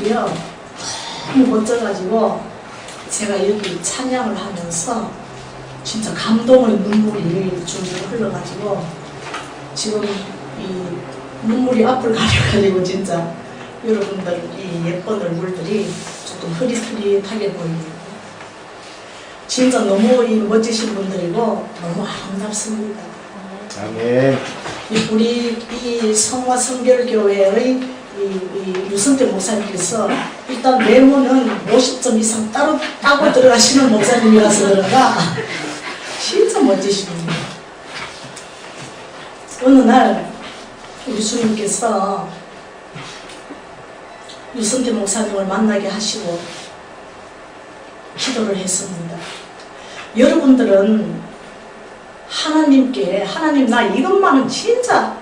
모습이요 너무 멋져가지고 제가 여기 찬양을 하면서 진짜 감동의 눈물이 줄줄 흘러가지고 지금 이 눈물이 앞을 가려가지고 진짜 여러분들 이 예쁜 얼굴들이 조금 흐릿흐릿하게 보입니다. 진짜 너무 이 멋지신 분들이고 너무 아름답습니다. 아멘. 우리 이 성화 성결교회의 이 유선태 목사님께서 일단 외모는 50점 이상 따고 들어가시는 목사님이라서 그런가 진짜 멋지십니다. 어느 날 우리 주님께서 유선태 목사님을 만나게 하시고 기도를 했습니다. 여러분들은 하나님께 하나님 나 이것만은 진짜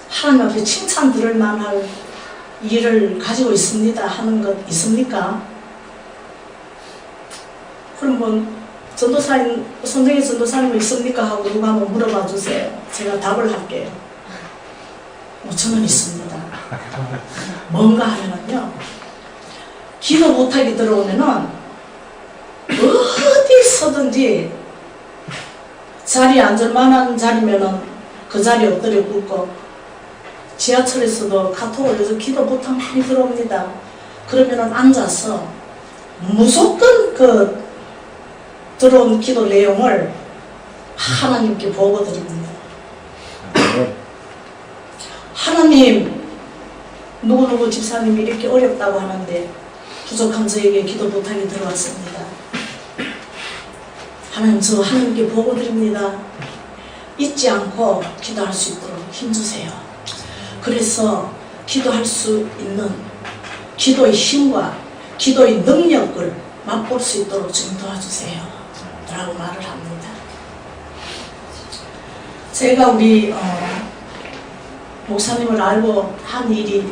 하나님 앞에 칭찬 들을 만할 일을 가지고 있습니다 하는 것 있습니까? 그럼 뭐 전도사님, 선생님 전도사님 있습니까? 하고 누가 한번 물어봐 주세요. 제가 답을 할게요. 저는 있습니다. 뭔가 하면은요 기도 못하게 들어오면은 어디서든지 자리에 앉을 만한 자리면은 그 자리에 엎드려 굽고 지하철에서도 카톡 올려서 기도 부탁 많이 들어옵니다. 그러면은 앉아서 무조건 그 들어온 기도 내용을 하나님께 보고 드립니다. 하나님 누구누구 집사님이 이렇게 어렵다고 하는데 부족한 저에게 기도 부탁이 들어왔습니다. 하나님 저 하나님께 보고 드립니다. 잊지 않고 기도할 수 있도록 힘주세요. 그래서 기도할 수 있는 기도의 힘과 기도의 능력을 맛볼 수 있도록 좀 도와주세요 라고 말을 합니다. 제가 우리 목사님을 알고 한 일이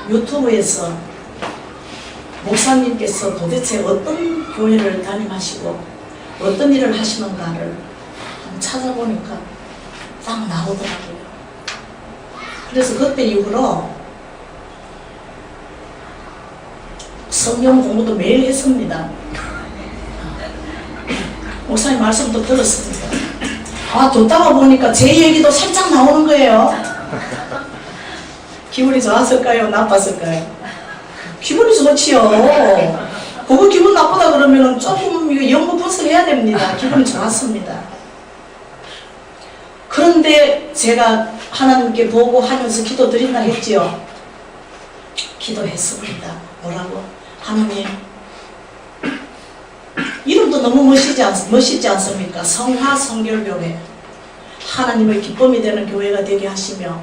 유튜브에서 목사님께서 도대체 어떤 교회를 담임하시고 어떤 일을 하시는가를 찾아보니까 딱 나오더라고요. 그래서 그때 이후로 성경 공부도 매일 했습니다. 목사님 말씀도 들었습니다. 듣다가 보니까 제 얘기도 살짝 나오는 거예요. 기분이 좋았을까요? 나빴을까요? 기분이 좋지요. 그거 기분 나쁘다 그러면 조금 연구 분석해야 됩니다. 기분이 좋았습니다. 그런데 제가 하나님께 보고 하면서 기도 드린다 했지요. 기도했습니다. 뭐라고? 하나님 이름도 너무 멋있지 않습니까? 성화 성결교회 하나님의 기쁨이 되는 교회가 되게 하시며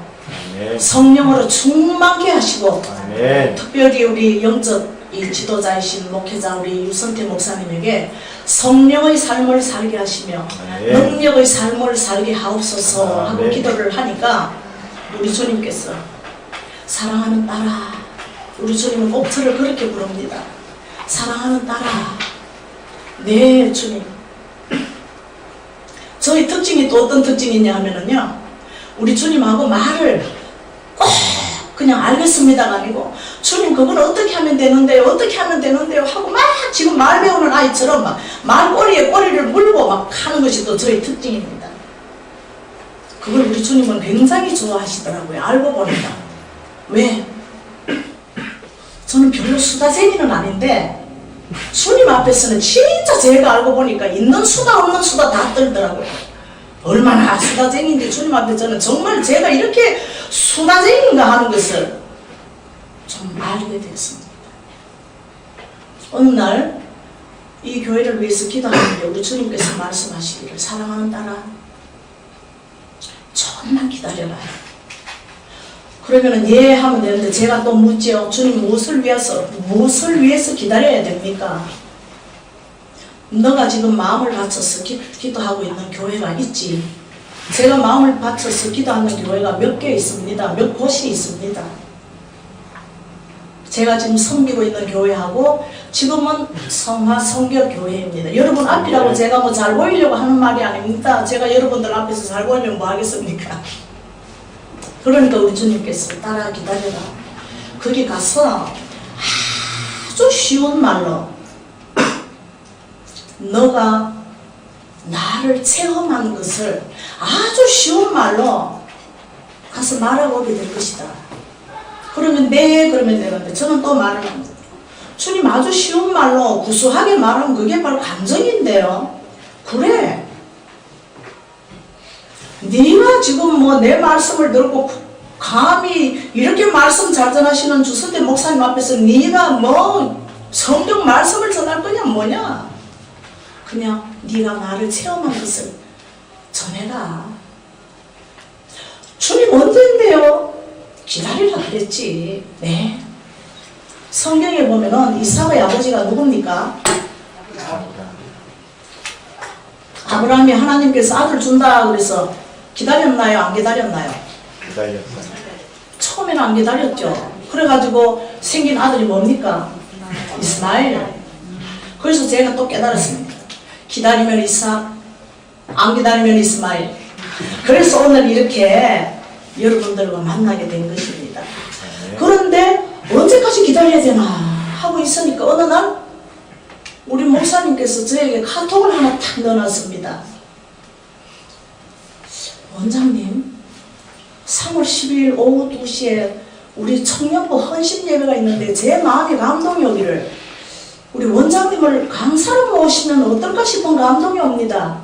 아멘. 성령으로 충만케 하시고 아멘. 특별히 우리 영적 이 지도자이신 목회자 우리 유선태 목사님에게 성령의 삶을 살게 하시며 아멘. 능력의 삶을 살게 하옵소서 하고 아멘. 기도를 하니까 우리 주님께서 사랑하는 딸아, 우리 주님은 옥터를 그렇게 부릅니다. 사랑하는 딸아, 네 주님. 저희 특징이 또 어떤 특징이냐 하면은요, 우리 주님하고 말을 꼭 그냥 알겠습니다가 아니고 주님 그건 어떻게 하면 되는데요, 어떻게 하면 되는데요 하고 막 지금 말 배우는 아이처럼 막 말꼬리에 꼬리를 물고 막 하는 것이 또 저희 특징입니다. 그걸 우리 주님은 굉장히 좋아하시더라고요. 알고 보니까. 왜? 저는 별로 수다쟁이는 아닌데 주님 앞에서는 진짜 제가 알고 보니까 있는 수다 없는 수다 다 떨더라고요. 얼마나 수다쟁이인지 주님 앞에 저는 정말 제가 이렇게 수다쟁인가 하는 것을 좀 알게 됐습니다. 어느 날 이 교회를 위해서 기도하는데 우리 주님께서 말씀하시기를 사랑하는 딸아 조금만 기다려라. 그러면은 예 하면 되는데 제가 또 묻죠. 주님 무엇을 위해서 기다려야 됩니까? 너가 지금 마음을 바쳐서 기도하고 있는 교회가 있지. 제가 마음을 바쳐서 기도하는 교회가 몇 개 있습니다. 몇 곳이 있습니다. 제가 지금 섬기고 있는 교회하고 지금은 성화 성결교회입니다. 여러분 앞이라고 제가 뭐 잘 보이려고 하는 말이 아닙니다. 제가 여러분들 앞에서 잘 보이면 뭐 하겠습니까? 그러니까 우리 주님께서 따라 기다려라. 거기 가서 아주 쉬운 말로 너가 나를 체험한 것을 아주 쉬운 말로 가서 말하고 오게 될 것이다. 그러면 네, 그러면 되는데 저는 또 말을 합니다. 주님 아주 쉬운 말로 구수하게 말하면 그게 바로 감정인데요. 그래. 네가 지금 뭐 내 말씀을 듣고 감히 이렇게 말씀 잘 전하시는 주선대 목사님 앞에서 네가 뭐 성경 말씀을 전할 거냐 뭐냐. 그냥 네가 나를 체험한 것을 전해라. 주님 언제인데요? 기다리라 그랬지. 네. 성경에 보면은 이삭의 아버지가 누굽니까? 아브라함이 하나님께서 아들 준다 그래서 기다렸나요? 안 기다렸나요? 기다렸어요. 처음에는 안 기다렸죠. 그래가지고 생긴 아들이 뭡니까? 이스마엘. 그래서 제가 또 깨달았습니다. 기다리면 이삭, 안 기다리면 이스마엘. 그래서 오늘 이렇게 여러분들과 만나게 된 것입니다. 그런데 언제까지 기다려야 되나 하고 있으니까 어느 날 우리 목사님께서 저에게 카톡을 하나 탁 넣어놨습니다. 원장님, 3월 12일 오후 2시에 우리 청년부 헌신 예배가 있는데 제 마음이 감동이 오기를 우리 원장님을 강사로 모시면 어떨까 싶은 감동이 옵니다.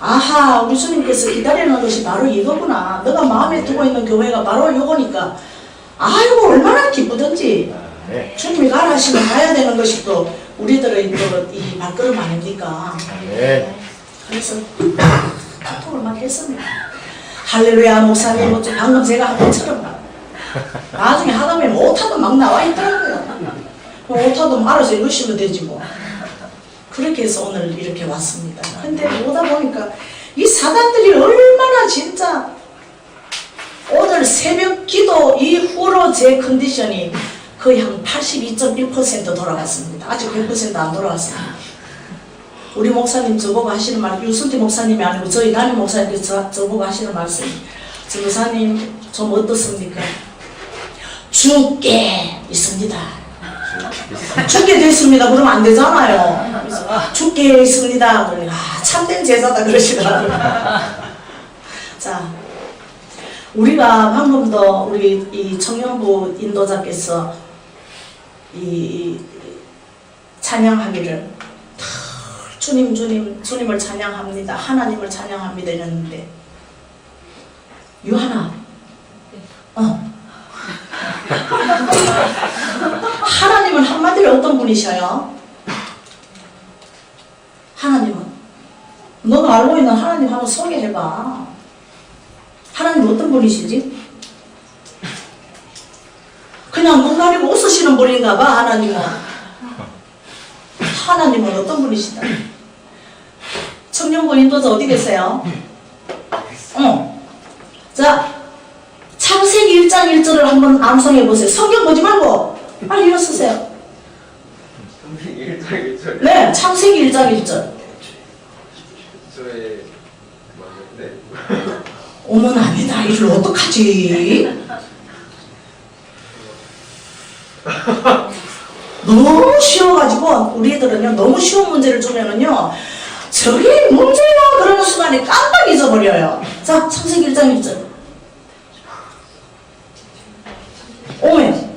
아하, 우리 주님께서 기다리는 것이 바로 이거구나. 너가 마음에 두고 있는 교회가 바로 이거니까 아이고 얼마나 기쁘든지. 주님이 가라 하시면 가야 되는 것이 또 우리들의 또 이 발걸음 아닙니까? 그래서 카톡을 막 했습니다. 할렐루야 목사님, 뭐 방금 제가 한 것처럼 나중에 하다 보면 오타도 막 나와 있더라고요. 오타도 말아서 읽으시면 되지 뭐. 그렇게 해서 오늘 이렇게 왔습니다. 근데 오다 보니까 이 사단들이 얼마나 진짜 오늘 새벽 기도 이후로 제 컨디션이 거의 한 82.1% 돌아갔습니다. 아직 100% 안 돌아갔습니다. 우리 목사님 저보고 하시는 말, 유순태 목사님이 아니고 저희 남인 목사님께서 저보고 하시는 말씀이 저 목사님 좀 어떻습니까? 죽게 있습니다. 죽게 됐습니다. 그러면 안 되잖아요. 그래서 죽게 있습니다. 그러니까 참된 제자다 그러시더라고요. 자, 우리가 방금도 우리 이 청년부 인도자께서 이 찬양하기를 주님 주님 주님을 찬양합니다. 하나님을 찬양합니다 이랬는데 유하나 하나님은 한마디로 어떤 분이셔요? 하나님은 너가 알고 있는 하나님 한번 소개해봐. 하나님 어떤 분이시지? 그냥 눈 가리고 웃으시는 분인가 봐. 하나님은 어떤 분이시다? 청년부 인도자 어디 계세요? 자, 창세기 1장 1절을 한번 암송해 보세요. 성경 보지 말고 빨리 일어서세요. 창세기 1장 1절. 네, 창세기 1장 1절. 저의 맞는데. 어머나, 아니다. 이걸 어떡하지? 너무 쉬워가지고 우리들은요 너무 쉬운 문제를 주면은요 저게 문제야 그러는 순간에 깜빡 잊어버려요. 자, 창세기 1장 1절. 오메.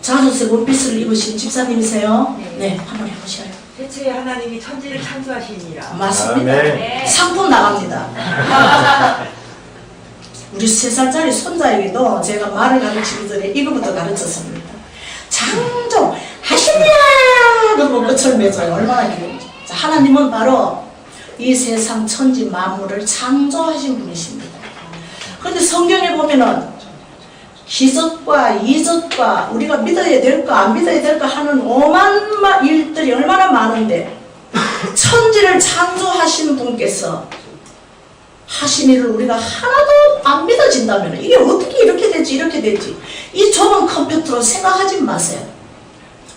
자주색 원피스를 입으신 집사님이세요? 네, 한번 해보셔요. 대체 하나님이 천지를 창조하시니라. 맞습니다. 아멘. 상품 나갑니다. 우리 3살짜리 손자에게도 제가 말을 가르치기 전에 이거부터 가르쳤습니다. 창조 하시냐! 그러고 끝을 맺어요. 얼마나 기쁜지. 하나님은 바로 이 세상 천지 만물을 창조하신 분이십니다. 그런데 성경에 보면은 기적과 이적과 우리가 믿어야 될까 안 믿어야 될까 하는 오만 일들이 얼마나 많은데 천지를 창조하신 분께서 하신 일을 우리가 하나도 안 믿어진다면 이게 어떻게 이렇게 되지 이렇게 되지 이 좁은 컴퓨터로 생각하지 마세요.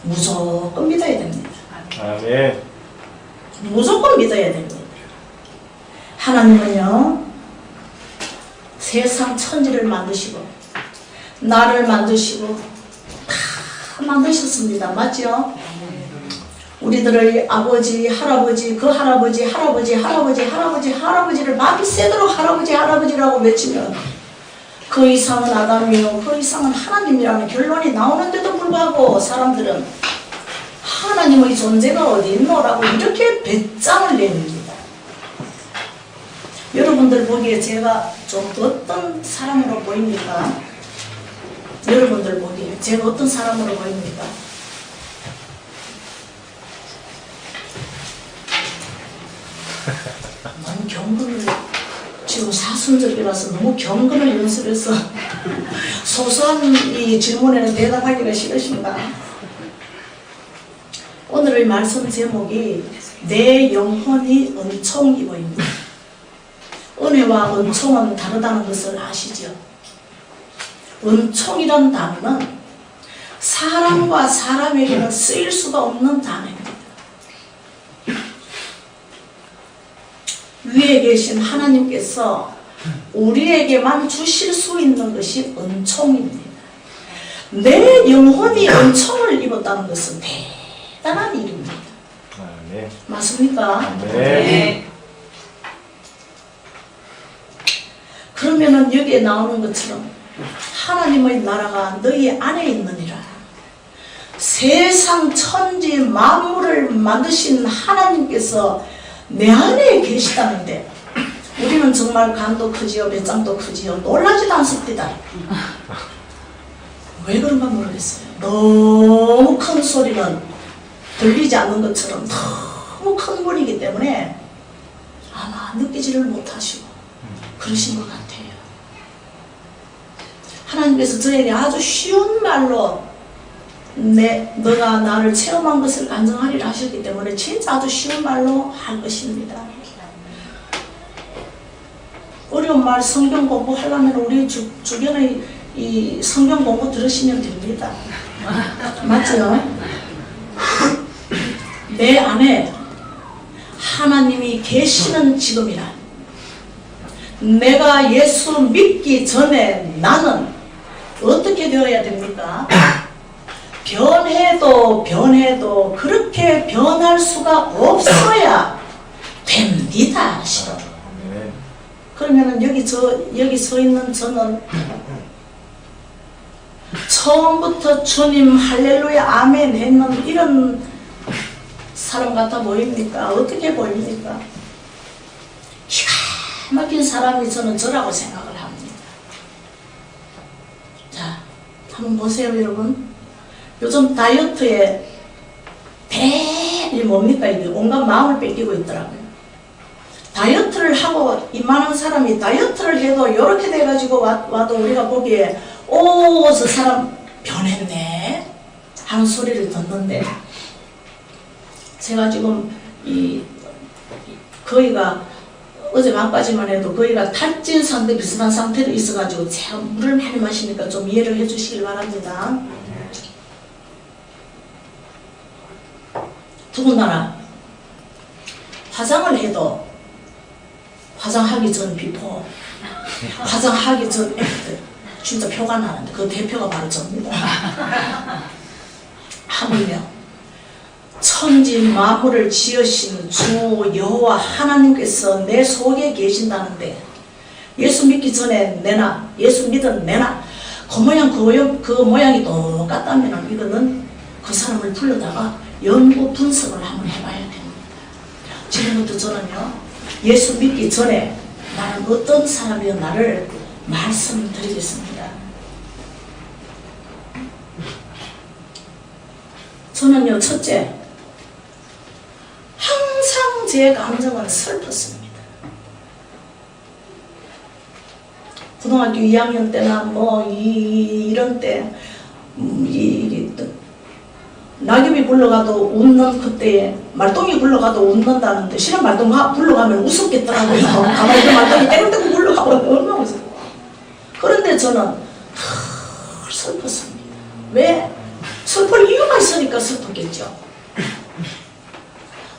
무조건 믿어야 됩니다. 아멘. 무조건 믿어야 됩니다. 하나님은요 세상 천지를 만드시고 나를 만드시고 다 만드셨습니다. 맞죠? 우리들의 아버지, 할아버지, 그 할아버지, 할아버지, 할아버지, 할아버지, 할아버지를 밤새도록 할아버지, 할아버지라고 외치면 그 이상은 아담이요, 그 이상은 하나님이라는 결론이 나오는데도 불구하고 사람들은 하나님의 존재가 어디 있노라고 이렇게 배짱을 내립니다. 여러분들 보기에 제가 좀 어떤 사람으로 보입니까? 여러분들 보기에 제가 어떤 사람으로 보입니까? 너무 경건을 지금 사순절이라서 너무 경건을 연습해서 소소한 이 질문에는 대답하기가 싫으신가? 오늘의 말씀 제목이 내 영혼이 은총이고입니다. 은혜와 은총은 다르다는 것을 아시죠? 은총이란 단어는 사람과 사람에게는 쓰일 수가 없는 단어입니다. 위에 계신 하나님께서 우리에게만 주실 수 있는 것이 은총입니다. 내 영혼이 은총을 입었다는 것은 대단한 일입니다. 네. 맞습니까? 네. 그러면은 여기에 나오는 것처럼 하나님의 나라가 너희 안에 있느니라. 세상 천지 만물을 만드신 하나님께서 내 안에 계시다는데 우리는 정말 간도 크지요, 배짱도 크지요. 놀라지도 않습니다. 왜 그런가 모르겠어요. 너무 큰 소리는 들리지 않는 것처럼 너무 큰 분이기 때문에 아마 느끼지를 못하시고 그러신 것 같아요. 하나님께서 저에게 아주 쉬운 말로 너가 나를 체험한 것을 간증하리라 하셨기 때문에 진짜 아주 쉬운 말로 할 것입니다. 어려운 말 성경 공부하려면 우리 주변의 이 성경 공부 들으시면 됩니다. 맞죠? 내 안에 하나님이 계시는 지금이라. 내가 예수 믿기 전에 나는 어떻게 되어야 됩니까? 변해도 그렇게 변할 수가 없어야 됩니다. 네. 그러면은 여기 서 있는 저는 처음부터 주님 할렐루야 아멘 했는 이런 사람 같아 보입니까? 어떻게 보입니까? 기가 막힌 사람이 저는 저라고 생각을 합니다. 자, 한번 보세요, 여러분. 요즘 다이어트에 이 뭡니까? 이게 온갖 마음을 뺏기고 있더라고요. 다이어트를 하고 이만한 사람이 다이어트를 해도 이렇게 돼가지고 와도 우리가 보기에 오, 저 사람 변했네 하는 소리를 듣는데 제가 지금 거의가 어제 밤까지만 해도 거의가 탈진 상태 비슷한 상태로 있어가지고 제가 물을 많이 마시니까 좀 이해를 해주시길 바랍니다. 더군다나 화장을 해도 화장하기 전 비포, 화장하기 전 애프터 진짜 표가 나는데 그 대표가 바로 접니다. 하물며 천지 만물을 지으신 주 여호와 하나님께서 내 속에 계신다는데 예수 믿기 전에 내나 예수 믿은 내나 그 모양이 똑같다면 이거는 그 사람을 불러다가 연구 분석을 한번 해봐야 됩니다. 지금부터 저는요 예수 믿기 전에 나는 어떤 사람이었나를 말씀드리겠습니다. 저는요 첫째 항상 제 감정은 슬펐습니다. 고등학교 2학년 때나 이런 때 낙엽이 굴러가도 웃는 그때에 말똥이 굴러가도 웃는다는데 실은 말똥 굴러가면 웃었겠더라고요. 가만히 그 말똥이 떼굴떼굴 굴러가고 얼마나 웃었어요. 그런데 저는 슬펐습니다. 왜? 슬플 이유가 있으니까 슬펐겠죠.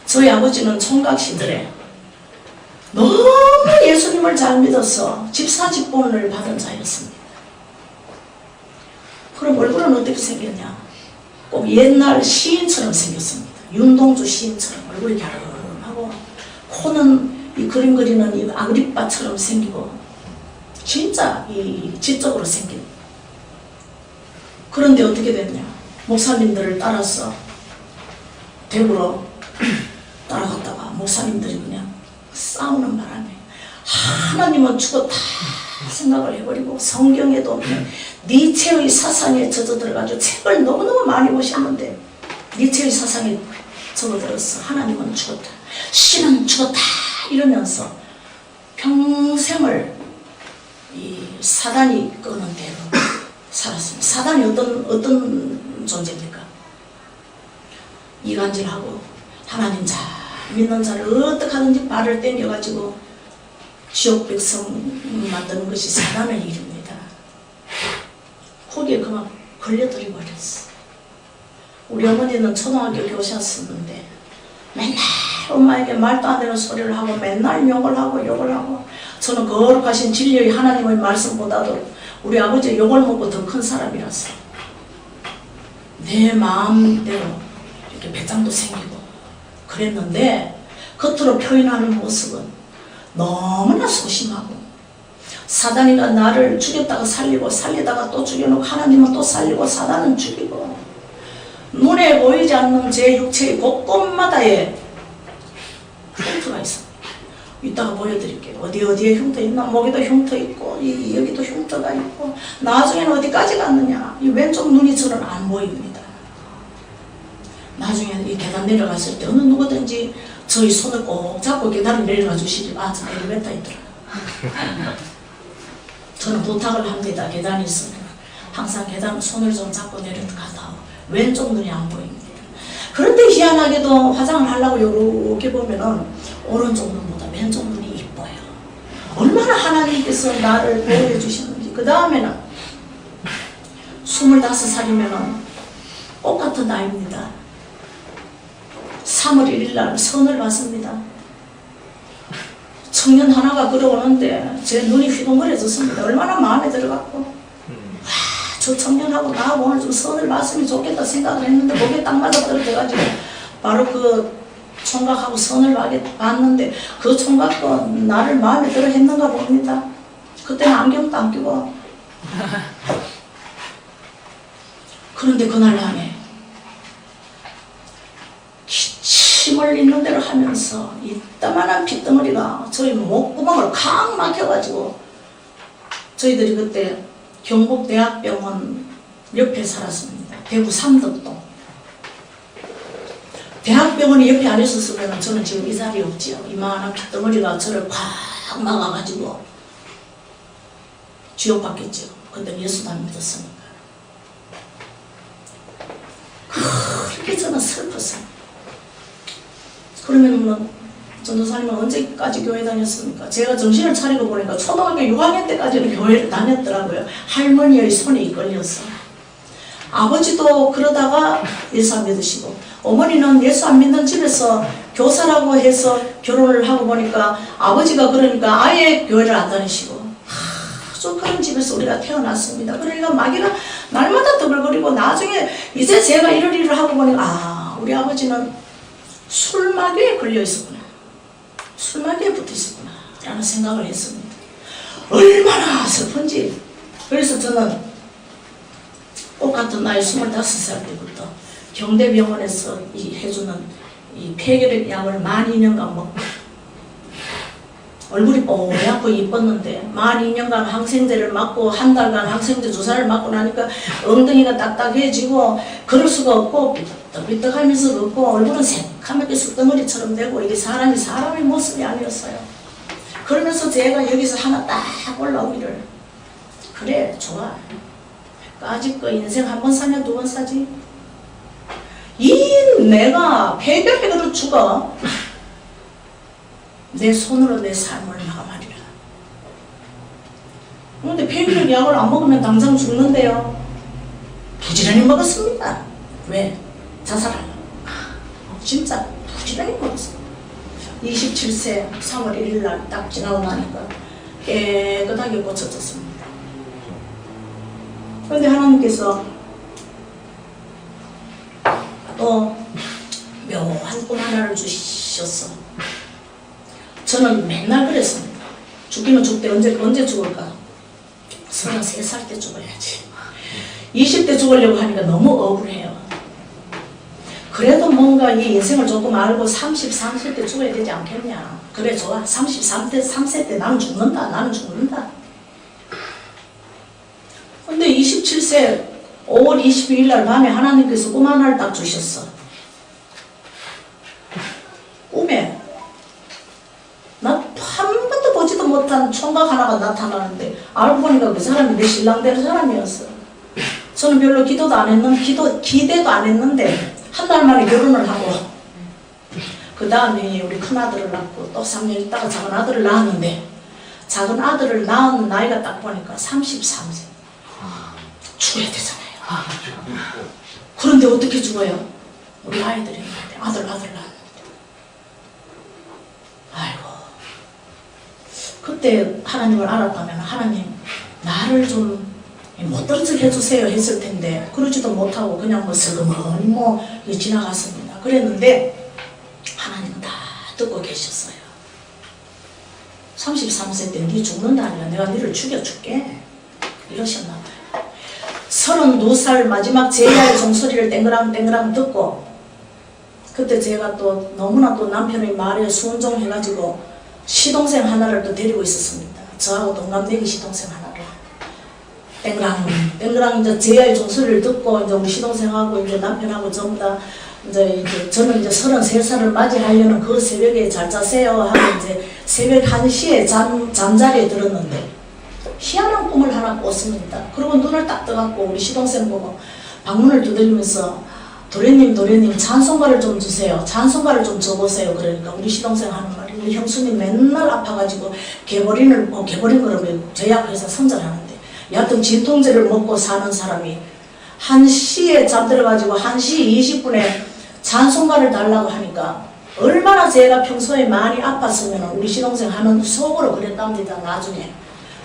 저희 아버지는 총각 시절에 너무 예수님을 잘 믿어서 집사 직분을 받은 자였습니다. 얼굴은 어떻게 생겼냐? 꼭 옛날 시인처럼 생겼습니다. 윤동주 시인처럼 얼굴이 갸름하고 코는 이 그림 그리는 이 아그리빠처럼 생기고 진짜 이 지적으로 생긴. 그런데 어떻게 됐냐? 목사님들을 따라서 대구로 따라갔다가 목사님들이 그냥 싸우는 바람에 하나님은 죽었다 생각을 해버리고 성경에도 없는 니체의 사상에 젖어들어가지고 책을 너무너무 많이 보셨는데 니체의 사상에 적어들었어. 하나님은 죽었다, 신은 죽었다 이러면서 평생을 이 사단이 끄는 대로 살았습니다. 사단이 어떤 존재입니까? 이간질하고 하나님 잘 믿는 자를 어떻게 하든지 발을 당겨가지고 지옥 백성 만드는 것이 사단의 일입니다. 거기에 그만 걸려들이 버렸어. 우리 어머니는 초등학교 교사였었는데 맨날 엄마에게 말도 안 되는 소리를 하고 맨날 욕을 하고 저는 거룩하신 진리의 하나님의 말씀보다도 우리 아버지의 욕을 먹고 더 큰 사람이라서 내 마음대로 이렇게 배짱도 생기고 그랬는데 겉으로 표현하는 모습은 너무나 소심하고 사단이가 나를 죽였다가 살리고 살리다가 또 죽여놓고 하나님은 또 살리고 사단은 죽이고 눈에 보이지 않는 제 육체의 곳곳마다에 흉터가 있어. 이따가 보여드릴게요. 어디에 흉터 있나? 목에도 흉터 있고 여기도 흉터가 있고 나중에는 어디까지 갔느냐? 이 왼쪽 눈이 저는 안 보입니다. 나중에 이 계단 내려갔을 때 어느 누구든지 저희 손을 꼭 잡고 계단을 내려가 주시지. 아, 저 엘리베이터 있더라. 저는 부탁을 합니다. 계단이 있으면 항상 계단 손을 좀 잡고 내려가다 왼쪽 눈이 안 보입니다. 그런데 희한하게도 화장을 하려고 이렇게 보면은 오른쪽 눈보다 왼쪽 눈이 이뻐요. 얼마나 하나님께서 나를 보호해 주시는지. 그 다음에는 25살이면은 똑같은 나이입니다. 3월 1일 날 선을 봤습니다. 청년 하나가 걸어오는데 제 눈이 휘둥그레졌습니다. 얼마나 마음에 들어갔고 저 청년하고 나하고 오늘 좀 선을 봤으면 좋겠다 생각을 했는데 목에 딱 맞아 떨어져가지고 바로 그 총각하고 선을 봤는데 그 총각도 나를 마음에 들어 했는가 봅니다. 그때는 안경도 안 끼고. 그런데 그날 밤에 기침을 있는 대로 하면서 이따만한 핏덩어리가 저희 목구멍을 칵 막혀가지고 저희들이 그때 경북대학병원 옆에 살았습니다. 대구 삼덕동. 대학병원이 옆에 안 있었으면 저는 지금 이 자리에 없지요. 이만한 핏덩어리가 저를 콱 막아가지고 지옥 받겠죠. 그때 예수도 안 믿었으니까. 그렇게 저는 슬펐어요. 그러면 뭐 전도사님은 언제까지 교회 다녔습니까? 제가 정신을 차리고 보니까 초등학교 6학년 때까지는 교회를 다녔더라고요. 할머니의 손에 이끌려서. 아버지도 그러다가 예수 안 믿으시고 어머니는 예수 안 믿는 집에서 교사라고 해서 결혼을 하고 보니까 아버지가 그러니까 아예 교회를 안 다니시고 아주 그런 집에서 우리가 태어났습니다. 그러니까 마귀가 날마다 더글거리고 나중에 이제 제가 이럴 일을 하고 보니까 아, 우리 아버지는 술마귀에 걸려 있었구나. 술마귀에 붙어 있었구나. 라는 생각을 했습니다. 얼마나 슬픈지. 그래서 저는 똑같은 나이 25살 때부터 경대병원에서 해주는 이 폐결핵 약을 12년간 먹고 얼굴이 뽀얗고 이뻤는데 12년간 항생제를 맞고 한 달간 항생제 주사를 맞고 나니까 엉덩이가 딱딱해지고 걸을 수가 없고 삐떡삐떡하면서 걷고 얼굴은 새카맣게 숯덩어리처럼 되고 이게 사람의 모습이 아니었어요. 그러면서 제가 여기서 하나 딱 올라오기를 그래 좋아. 아직 그 인생 한 번 사냐 두 번 사지? 이 내가 폐결핵으로 죽어. 내 손으로 내 삶을 마감하리라. 그런데 폐결핵 약을 안 먹으면 당장 죽는데요. 부지런히 먹었습니다. 왜? 자살하려고. 진짜 부지런히 먹었습니다. 27세 3월 1일 날 딱 지나고 나니까 깨끗하게 고쳐졌습니다. 그런데 하나님께서 묘한 꿈 하나를 주셨어. 저는 맨날 그랬습니다. 죽기는 죽되 언제 죽을까? 33살 때 죽어야지. 20대 죽으려고 하니까 너무 억울해요. 그래도 뭔가 이 인생을 조금 알고 33세 때 죽어야 되지 않겠냐. 그래 좋아. 33세 때 나는 죽는다. 근데 27세 5월 22일 날 밤에 하나님께서 꿈 하나를 딱 주셨어. 꿈에 나 한 번도 보지도 못한 총각 하나가 나타나는데 알고 보니까 그 사람이 내 신랑 될 사람이었어. 저는 별로 기대도 안 했는데 한 달 만에 결혼을 하고 그 다음에 우리 큰아들을 낳고 또 3년 있다가 작은 아들을 낳았는데 작은 아들을 낳은 나이가 딱 보니까 33세. 죽어야 되잖아요. 그런데 어떻게 죽어요? 우리 아이들이 있는데 아들 낳았는데 아이고 그때 하나님을 알았다면 하나님 나를 좀 못 떨어지게 해주세요 했을 텐데 그러지도 못하고 그냥 뭐 슬그머니 지나갔습니다. 그랬는데 하나님은 다 듣고 계셨어요. 33세 때 네 죽는다니까 내가 너를 죽여줄게 이러셨나 봐요. 32살 마지막 제야의 종소리를 땡그랑 듣고 그때 제가 또 너무나 또 남편의 말에 순종해가지고 시동생 하나를 또 데리고 있었습니다. 저하고 동갑내기 시동생 하나를 땡그랑 이제 제야의 종소리를 듣고 이제 우리 시동생하고 이제 남편하고 전부 다 이제 저는 이제 33살을 맞이하려는 그 새벽에 잘 자세요 하고 이제 새벽 1시에 잠자리에 들었는데 희한한 꿈을 하나 꿨습니다. 그리고 눈을 딱 떠갖고 우리 시동생 보고 방문을 두드리면서 도련님 찬송가를 좀 주세요. 찬송가를 좀 줘보세요. 그러니까 우리 시동생 하는 말이 우리 형수님 맨날 아파가지고 개버린 거라고 제약회사 선전하는데 여하튼 진통제를 먹고 사는 사람이 1시에 잠들어가지고 1시 20분에 찬송가를 달라고 하니까 얼마나 제가 평소에 많이 아팠으면 우리 시동생 하는 속으로 그랬답니다. 나중에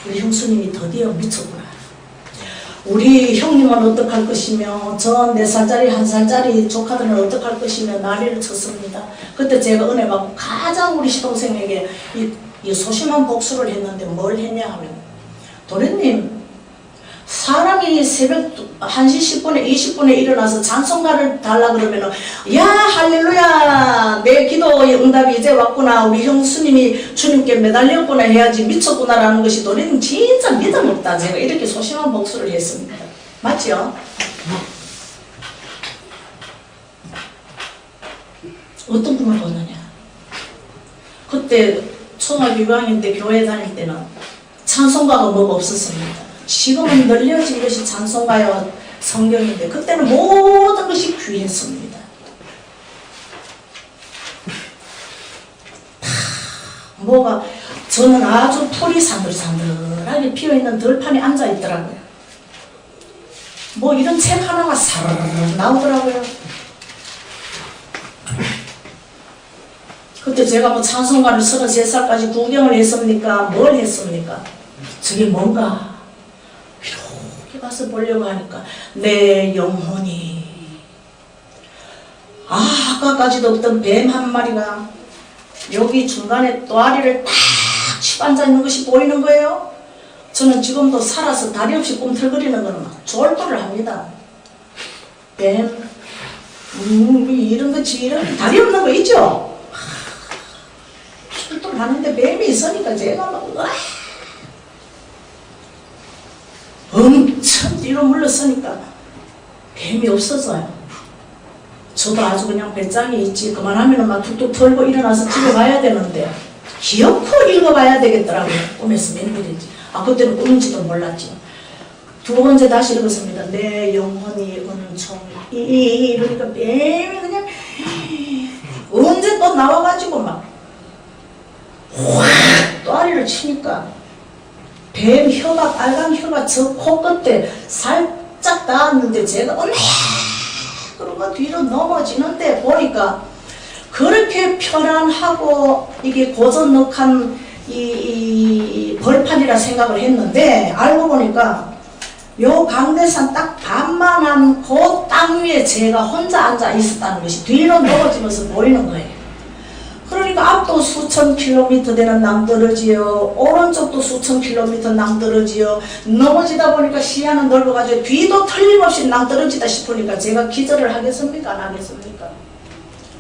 우리 형수님이 드디어 미쳤구나. 우리 형님은 어떡할 것이며 저 4살짜리 1살짜리 조카들은 어떡할 것이며 난리를 쳤습니다. 그때 제가 은혜 받고 가장 우리 시동생에게 이 소심한 복수를 했는데 뭘 했냐 하면 도련님 사람이 새벽 1시 10분에 20분에 일어나서 찬송가를 달라 그러면은 야 할렐루야 내 기도의 응답이 이제 왔구나 우리 형수님이 주님께 매달렸구나 해야지 미쳤구나라는 것이 도련님 진짜 믿음 없다. 제가 이렇게 소심한 복수를 했습니다. 맞죠? 어떤 꿈을 꿨느냐? 그때 초등학교 6학년 때 교회 다닐 때는 찬송가가 뭐가 없었습니다. 지금은 널려진 것이 찬송가요 성경인데 그때는 모든 것이 귀했습니다. 뭐가 저는 아주 풀이 산들산들하게 피어있는 들판에 앉아있더라고요. 뭐 이런 책 하나가 사르르 나오더라고요. 그때 제가 뭐 찬송가를 33살까지 구경을 했습니까? 뭘 했습니까? 저게 뭔가 이렇게 가서 보려고 하니까 내 영혼이 아까까지도 없던 뱀 한 마리가 여기 중간에 또아리를 딱 치고 앉아있는 것이 보이는 거예요. 저는 지금도 살아서 다리 없이 꿈틀거리는 거는 막 졸도를 합니다. 뱀 이런 거 이런 다리 없는 거 있죠? 졸도를 하는데 뱀이 있으니까 제가 막 엄청 뒤로 물러서니까 뱀이 없어져요. 저도 아주 그냥 배짱이 있지 그만하면 막 툭툭 털고 일어나서 집에 가야 되는데 기어코 읽어봐야 되겠더라고요. 꿈에서 웬일인지. 그때는 꿈인지도 몰랐죠. 두 번째 다시 읽었습니다. 내 영혼이 은총이 이러니까 뱀이 그냥 언제 또 나와가지고 막 확 또아리를 치니까 뱀 혀가 빨간 혀가 저 코끝에 살짝 닿았는데 제가 그러고 뒤로 넘어지는데 보니까 그렇게 편안하고 이게 고전넉한 이 벌판이라 생각을 했는데 알고 보니까 요 강대산 딱 반만한 그 땅 위에 제가 혼자 앉아 있었다는 것이 뒤로 넘어지면서 보이는 거예요. 그러니까 앞도 수천 킬로미터 되는 낭떠러지요, 오른쪽도 수천 킬로미터 낭떠러지요. 넘어지다 보니까 시야는 넓어가지고 뒤도 틀림없이 낭떠러지다 싶으니까 제가 기절을 하겠습니까? 안 하겠습니까?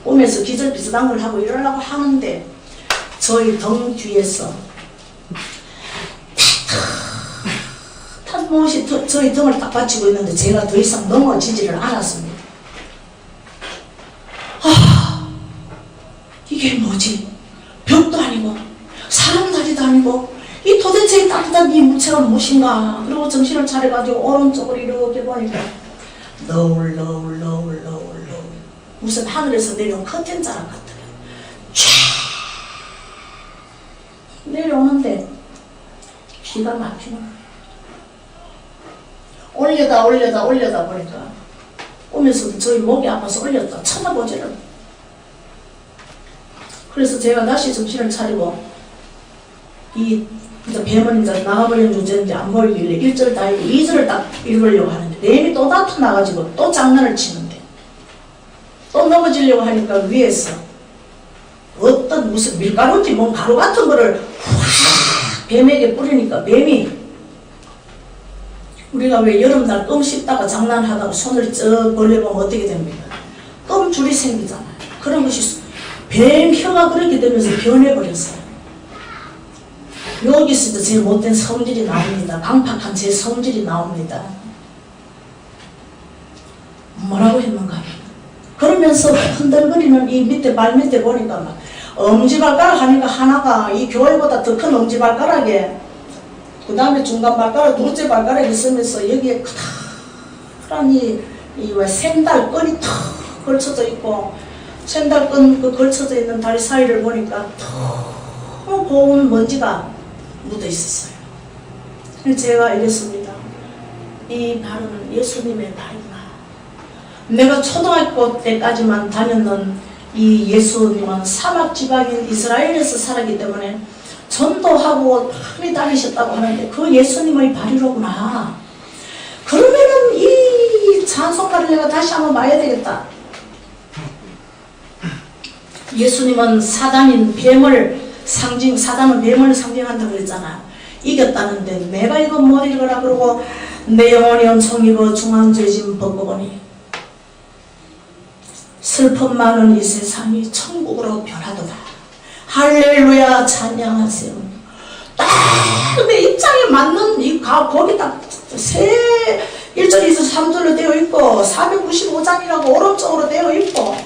꿈에서 기절 비슷한 걸 하고 이러려고 하는데 저희 등 뒤에서 무엇이 저희 등을 딱 받치고 있는데 제가 더 이상 넘어지지를 않았습니다. 이게 뭐지? 벽도 아니고 사람 다리도 아니고 이 도대체 따뜻한 이 무체가 무엇인가? 그리고 정신을 차려가지고 오른쪽으로 이렇게 보니까 너울 무슨 하늘에서 내려온 커튼 자락 같더라고요. 촤 내려오는데 기가 막히는 거예요. 올려다 보니까 꿈에서도 저희 목이 아파서 올렸다 쳐다보지를. 그래서 제가 다시 정신을 차리고 이 뱀은 이제 나가버리는 존재인지 안 보이길래 1절 다 읽고 2절을 딱 읽으려고 하는데 뱀이 또 나타나가지고 또 장난을 치는데 또 넘어지려고 하니까 위에서 어떤 무슨 밀가루인지 뭔 가루 같은 거를 확 뱀에게 뿌리니까 뱀이 우리가 왜 여름날 껌 씹다가 장난하다가 손을 쩍 벌려보면 어떻게 됩니까? 껌줄이 생기잖아요. 그런 것이 뱀 혀가 그렇게 되면서 변해버렸어요. 여기서도 제 못된 성질이 나옵니다. 강팍한 제 성질이 나옵니다. 뭐라고 했는가? 그러면서 흔들거리는 이 밑에 발 밑에 보니까 막 엄지발가락 하니까 하나가 이 교회보다 더 큰 엄지발가락에 그 다음에 중간 발가락, 둘째 발가락이 있으면서 여기에 크다란 이 왜 샌달끈이 턱 걸쳐져 있고 샌달끈 그 걸쳐져 있는 다리 사이를 보니까 너무 고운 먼지가 묻어 있었어요. 제가 이랬습니다. 이 발은 예수님의 발이구나. 내가 초등학교 때까지만 다녔던 이 예수님은 사막 지방인 이스라엘에서 살았기 때문에 전도하고 많이 다니셨다고 하는데 그 예수님의 발이로구나. 그러면은 이 찬송가를 내가 다시 한번 봐야 되겠다. 예수님은 사단은 뱀을 상징한다고 그랬잖아요. 이겼다는데 내가 이거 못 읽어라 그러고 내 영혼이 엄청 입어 중앙죄짐 벗고보니 슬픔 많은 이 세상이 천국으로 변하도다. 할렐루야 찬양하세요. 딱 내 입장에 맞는 거기 딱 1절에서 3절로 되어 있고 495장이라고 오른쪽으로 되어 있고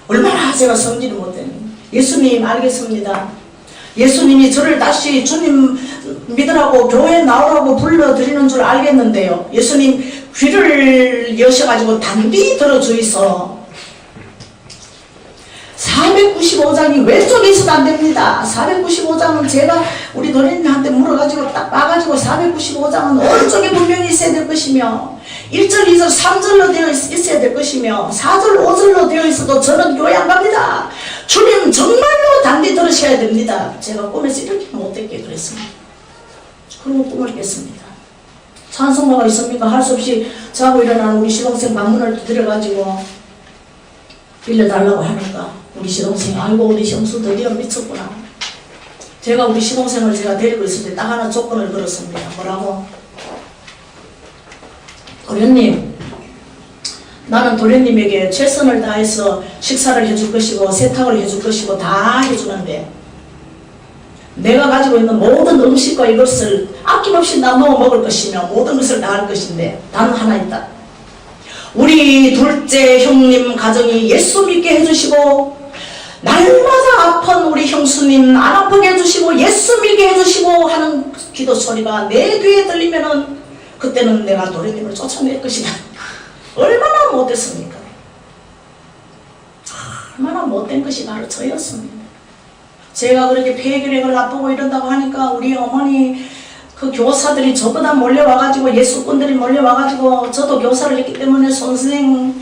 얼마나 제가 성질이 못되니. 예수님 알겠습니다. 예수님이 저를 다시 주님 믿으라고 교회에 나오라고 불러드리는 줄 알겠는데요. 예수님 귀를 여셔가지고 단디 들어주이소. 495장이 왼쪽에 있어도 안 됩니다. 495장은 제가 우리 도련님한테 물어가지고 딱 봐가지고 495장은 오른쪽에 분명히 있어야 될 것이며 1절, 2절, 3절로 되어 있어야 될 것이며 4절, 5절로 되어 있어도 저는 교회 안 갑니다. 주님 정말로 단디 들으셔야 됩니다. 제가 꿈에서 이렇게 못되게 그랬습니다. 그리고 꿈을 깼습니다. 찬송가가 있습니까? 할 수 없이 자고 일어나는 우리 시동생 방문을 두드려가지고 빌려달라고 하니까 우리 시동생 아이고 우리 형수 드디어 미쳤구나. 제가 우리 시동생을 제가 데리고 있을 때 딱 하나 조건을 걸었습니다. 뭐라고? 도련님, 나는 도련님에게 최선을 다해서 식사를 해줄 것이고 세탁을 해줄 것이고 다 해주는데 내가 가지고 있는 모든 음식과 이것을 아낌없이 나누어 먹을 것이며 모든 것을 다 할 것인데 단 하나 있다. 우리 둘째 형님 가정이 예수 믿게 해주시고 날마다 아픈 우리 형수님 안 아프게 해주시고 예수 믿게 해주시고 하는 기도 소리가 내 귀에 들리면은 그때는 내가 도련님을 쫓아낼 것이다. 얼마나 못됐습니까? 얼마나 못된 것이 바로 저였습니다. 제가 그렇게 폐결핵을 나쁘고 이런다고 하니까 우리 어머니 그 교사들이 저보다 몰려와가지고 예수꾼들이 몰려와가지고 저도 교사를 했기 때문에 선생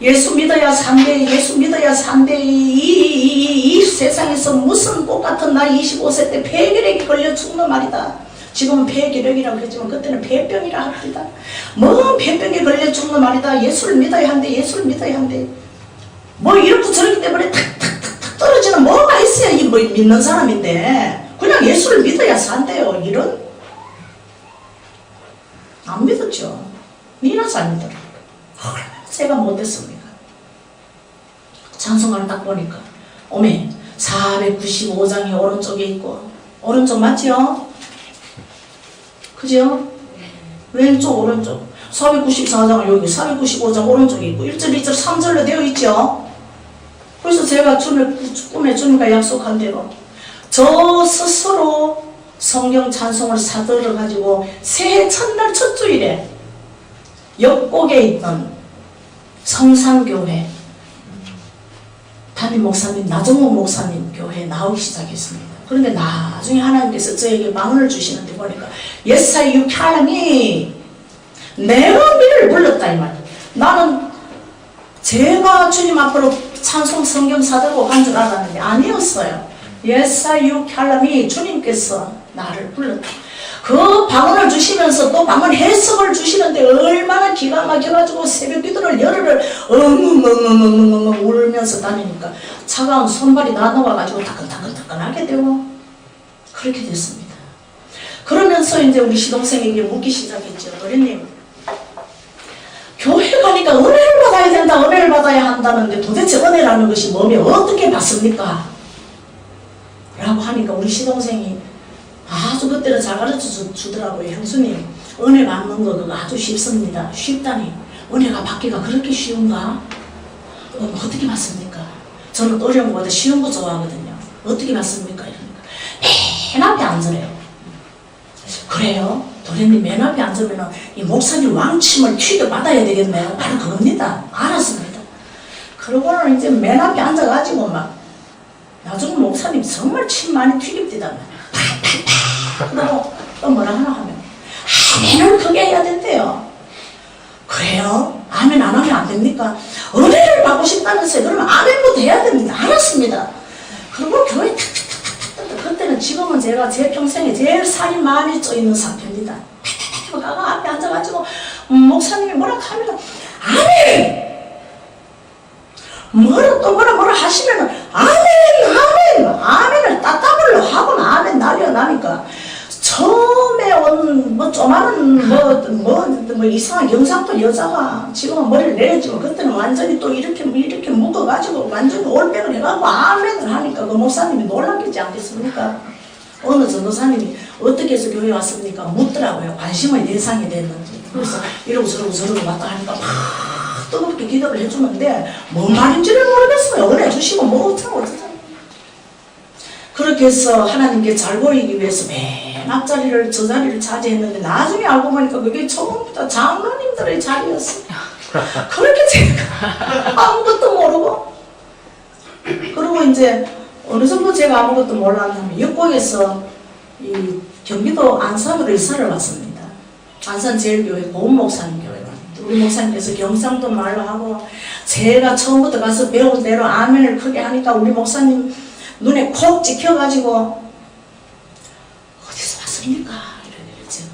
예수 믿어야 산대, 예수 믿어야 산대. 이 세상에서 무슨 꽃 같은 나 25세 때 폐결핵이 걸려 죽는 말이다. 지금은 폐기력이라고 했지만 그때는 폐병이라 합니다. 뭐 폐병에 걸려 죽는 말이다. 예수를 믿어야 한대. 예수를 믿어야 한대. 뭐 이렇게 저렇기 때문에 탁탁탁탁 떨어지는 뭐가 있어야 이 뭐 믿는 사람인데 그냥 예수를 믿어야 산대요. 이런 안 믿었죠. 니나서 안 믿더라. 얼마나 제가 못했습니까? 찬송가를 딱 보니까 어메 495장이 오른쪽에 있고 오른쪽 맞지요? 그죠? 왼쪽 오른쪽 494장은 여기 495장 오른쪽에 있고 1절 2절 3절로 되어 있죠? 그래서 제가 꿈에 주님과 약속한 대로 저 스스로 성경 찬송을 사들어 가지고 새해 첫날 첫 주일에 옆곡에 있던 성산교회 담임 목사님 나정목 목사님 교회에 나오기 시작했습니다. 그런데 나중에 하나님께서 저에게 마음을 주시는데 보니까 예사야 6하랑이 내가 미를 불렀다 이 말. 나는 제가 주님 앞으로 찬송 성경 사들고 간 줄 알았는데 아니었어요. 예사야 6하랑이 주님께서 나를 불렀다. 그 방언을 주시면서 또 방언 해석을 주시는데 얼마나 기가 막혀가지고 새벽 기도를 열흘을 엉엉엉엉엉엉 울면서 다니니까 차가운 손발이 나눠와가지고 따끈따끈따끈하게 되고 그렇게 됐습니다. 그러면서 이제 우리 시동생에게 묻기 시작했죠. 도련님, 교회 가니까 은혜를 받아야 된다, 은혜를 받아야 한다는데 도대체 은혜라는 것이 뭐며 어떻게 받습니까? 라고 하니까 우리 시동생이 아주 그때는 잘 가르쳐 주더라고요. 형수님, 은혜 받는 거 그거 아주 쉽습니다. 쉽다니 은혜가 받기가 그렇게 쉬운가? 어떻게 받습니까? 저는 어려운 거보다 쉬운 거 좋아하거든요. 어떻게 받습니까? 이러니까 맨 앞에 앉으래요. 그래요? 도련님 맨 앞에 앉으면 이 목사님 왕침을 튀겨 받아야 되겠네요. 바로 그겁니다. 알았습니다. 그러고는 이제 맨 앞에 앉아가지고 막 나중에 목사님 정말 침 많이 튀깁디다. 그러고 또 뭐라 하나 하면 아멘을 크게 해야 된대요. 그래요? 아멘 안 하면 안 됩니까? 은혜를 받고 싶다면서요. 그러면 아멘부터 해야 됩니다. 알았습니다. 그리고 교회 탁탁탁탁탁 그때는 지금은 제가 제 평생에 제일 살이 많이 쪄있는 상태입니다. 가가 앞에 앉아가지고 목사님이 뭐라 하면 아멘! 뭐라 하시면은 아멘을 따따블로 하고 아멘 난리가 나니까 처음에 온 뭐 조만한 뭐 이상한 경상도 여자가 지금은 머리를 내려지고 그때는 완전히 또 이렇게 묶어가지고 완전히 올백을 해가지고 아멘을 하니까 그 목사님이 놀랐겠지 않겠습니까? 어느 전도사님이 어떻게 해서 교회 왔습니까? 묻더라고요. 관심의 대상이 됐는지. 그래서 이러고 저러고 왔다 하니까 막 뜨겁게 기도를 해주는데 뭔 말인지를 모르겠어요. 은혜 주시고 뭐 어쩌고. 그렇게 해서 하나님께 잘 보이기 위해서 맨 앞자리를 저 자리를 차지했는데 나중에 알고 보니까 그게 처음부터 장로님들의 자리였어요. 그렇게 제가 아무것도 모르고 그리고 이제 어느 정도 제가 아무것도 몰랐냐면 역곡에서 이 경기도 안산으로 이사를 왔습니다. 안산 제일교회 고은 목사님 교회 왔는데 우리 목사님께서 경상도 말로 하고 제가 처음부터 가서 배운 대로 아멘을 크게 하니까 우리 목사님 눈에 콕 찍혀가지고 어디서 왔습니까? 이러길래 제가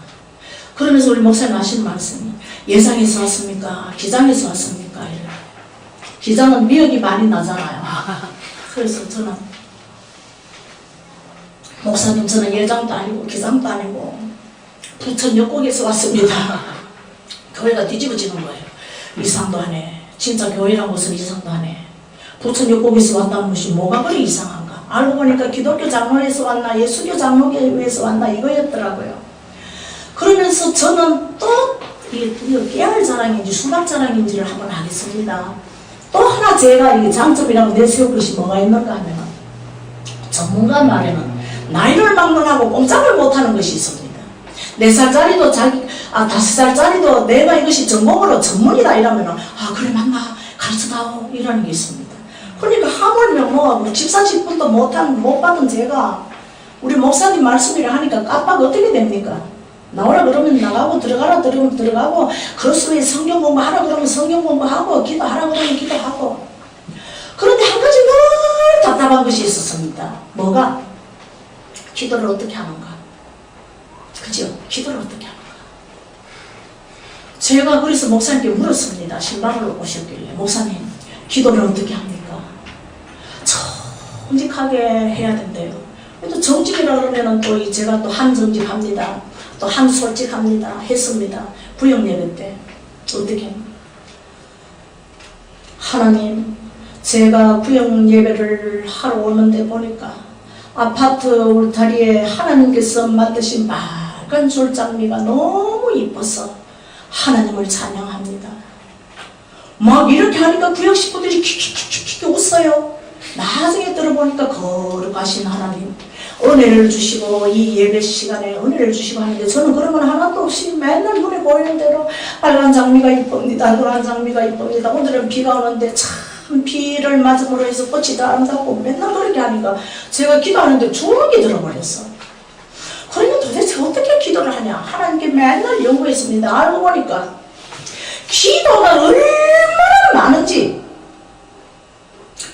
그러면서 우리 목사님 하시는 말씀이 예상에서 왔습니까? 기장에서 왔습니까? 이래. 기장은 미역이 많이 나잖아요. 그래서 저는 목사님 저는 예장도 아니고 기장도 아니고 부천 역곡에서 왔습니다. 교회가 뒤집어지는 거예요. 이상도 하네. 진짜 교회란 것은 이상도 하네. 부천 역곡에서 왔다는 것이 뭐가 그리 이상한가? 알고 보니까 기독교 장로에서 왔나 예수교 장로교회에서 왔나 이거였더라고요. 그러면서 저는 또 이게 깨알 자랑인지 수박 자랑인지를 한번 하겠습니다. 또 하나 제가 이게 장점이라고 내세울 것이 뭐가 있는가 하면 전문가 말에는 나이를 막론하고 꼼짝을 못하는 것이 있습니다. 4살짜리도 5살짜리도 내가 이것이 전공으로 전문이다 이러면 그래 맞나 가르쳐다오 이러는 게 있습니다. 그러니까 하물며 뭐 집사직분도 못 받은 제가 우리 목사님 말씀이라 하니까 깜빡 어떻게 됩니까? 나오라 그러면 나가고 들어가라 그러면 들어가고 그로서의 성경 공부하라 그러면 성경 공부하고 기도하라 그러면 기도하고 그런데 한 가지 늘 답답한 것이 있었습니다. 뭐가? 기도를 어떻게 하는가? 그죠? 기도를 어떻게 합니까? 제가 그래서 목사님께 물었습니다. 신방으로 오셨길래 목사님 기도를 어떻게 합니까? 정직하게 해야 된대요. 또 정직이라 그러면은 또 제가 또 한정직합니다. 또 한솔직합니다. 했습니다. 부영 예배 때 어떻게 합니까? 하나님, 제가 구역 예배를 하러 오는데 보니까 아파트 울타리에 하나님께서 만드신 빨간 줄장미가 너무 이뻐서 하나님을 찬양합니다. 막 이렇게 하니까 구역 식구들이 킥킥킥킥 웃어요. 나중에 들어보니까 거룩하신 하나님 은혜를 주시고 이 예배 시간에 은혜를 주시고 하는데 저는 그런 건 하나도 없이 맨날 눈에 보이는 대로 빨간 장미가 이쁩니다. 노란 장미가 이쁩니다. 오늘은 비가 오는데 참 비를 맞음으로 해서 꽃이 다 아름답고 맨날 그렇게 하니까 제가 기도하는데 주눅이 들어버렸어. 그러면 도대체 어떻게 기도를 하냐? 하나님께 맨날 연구했습니다. 알고 보니까 기도가 얼마나 많은지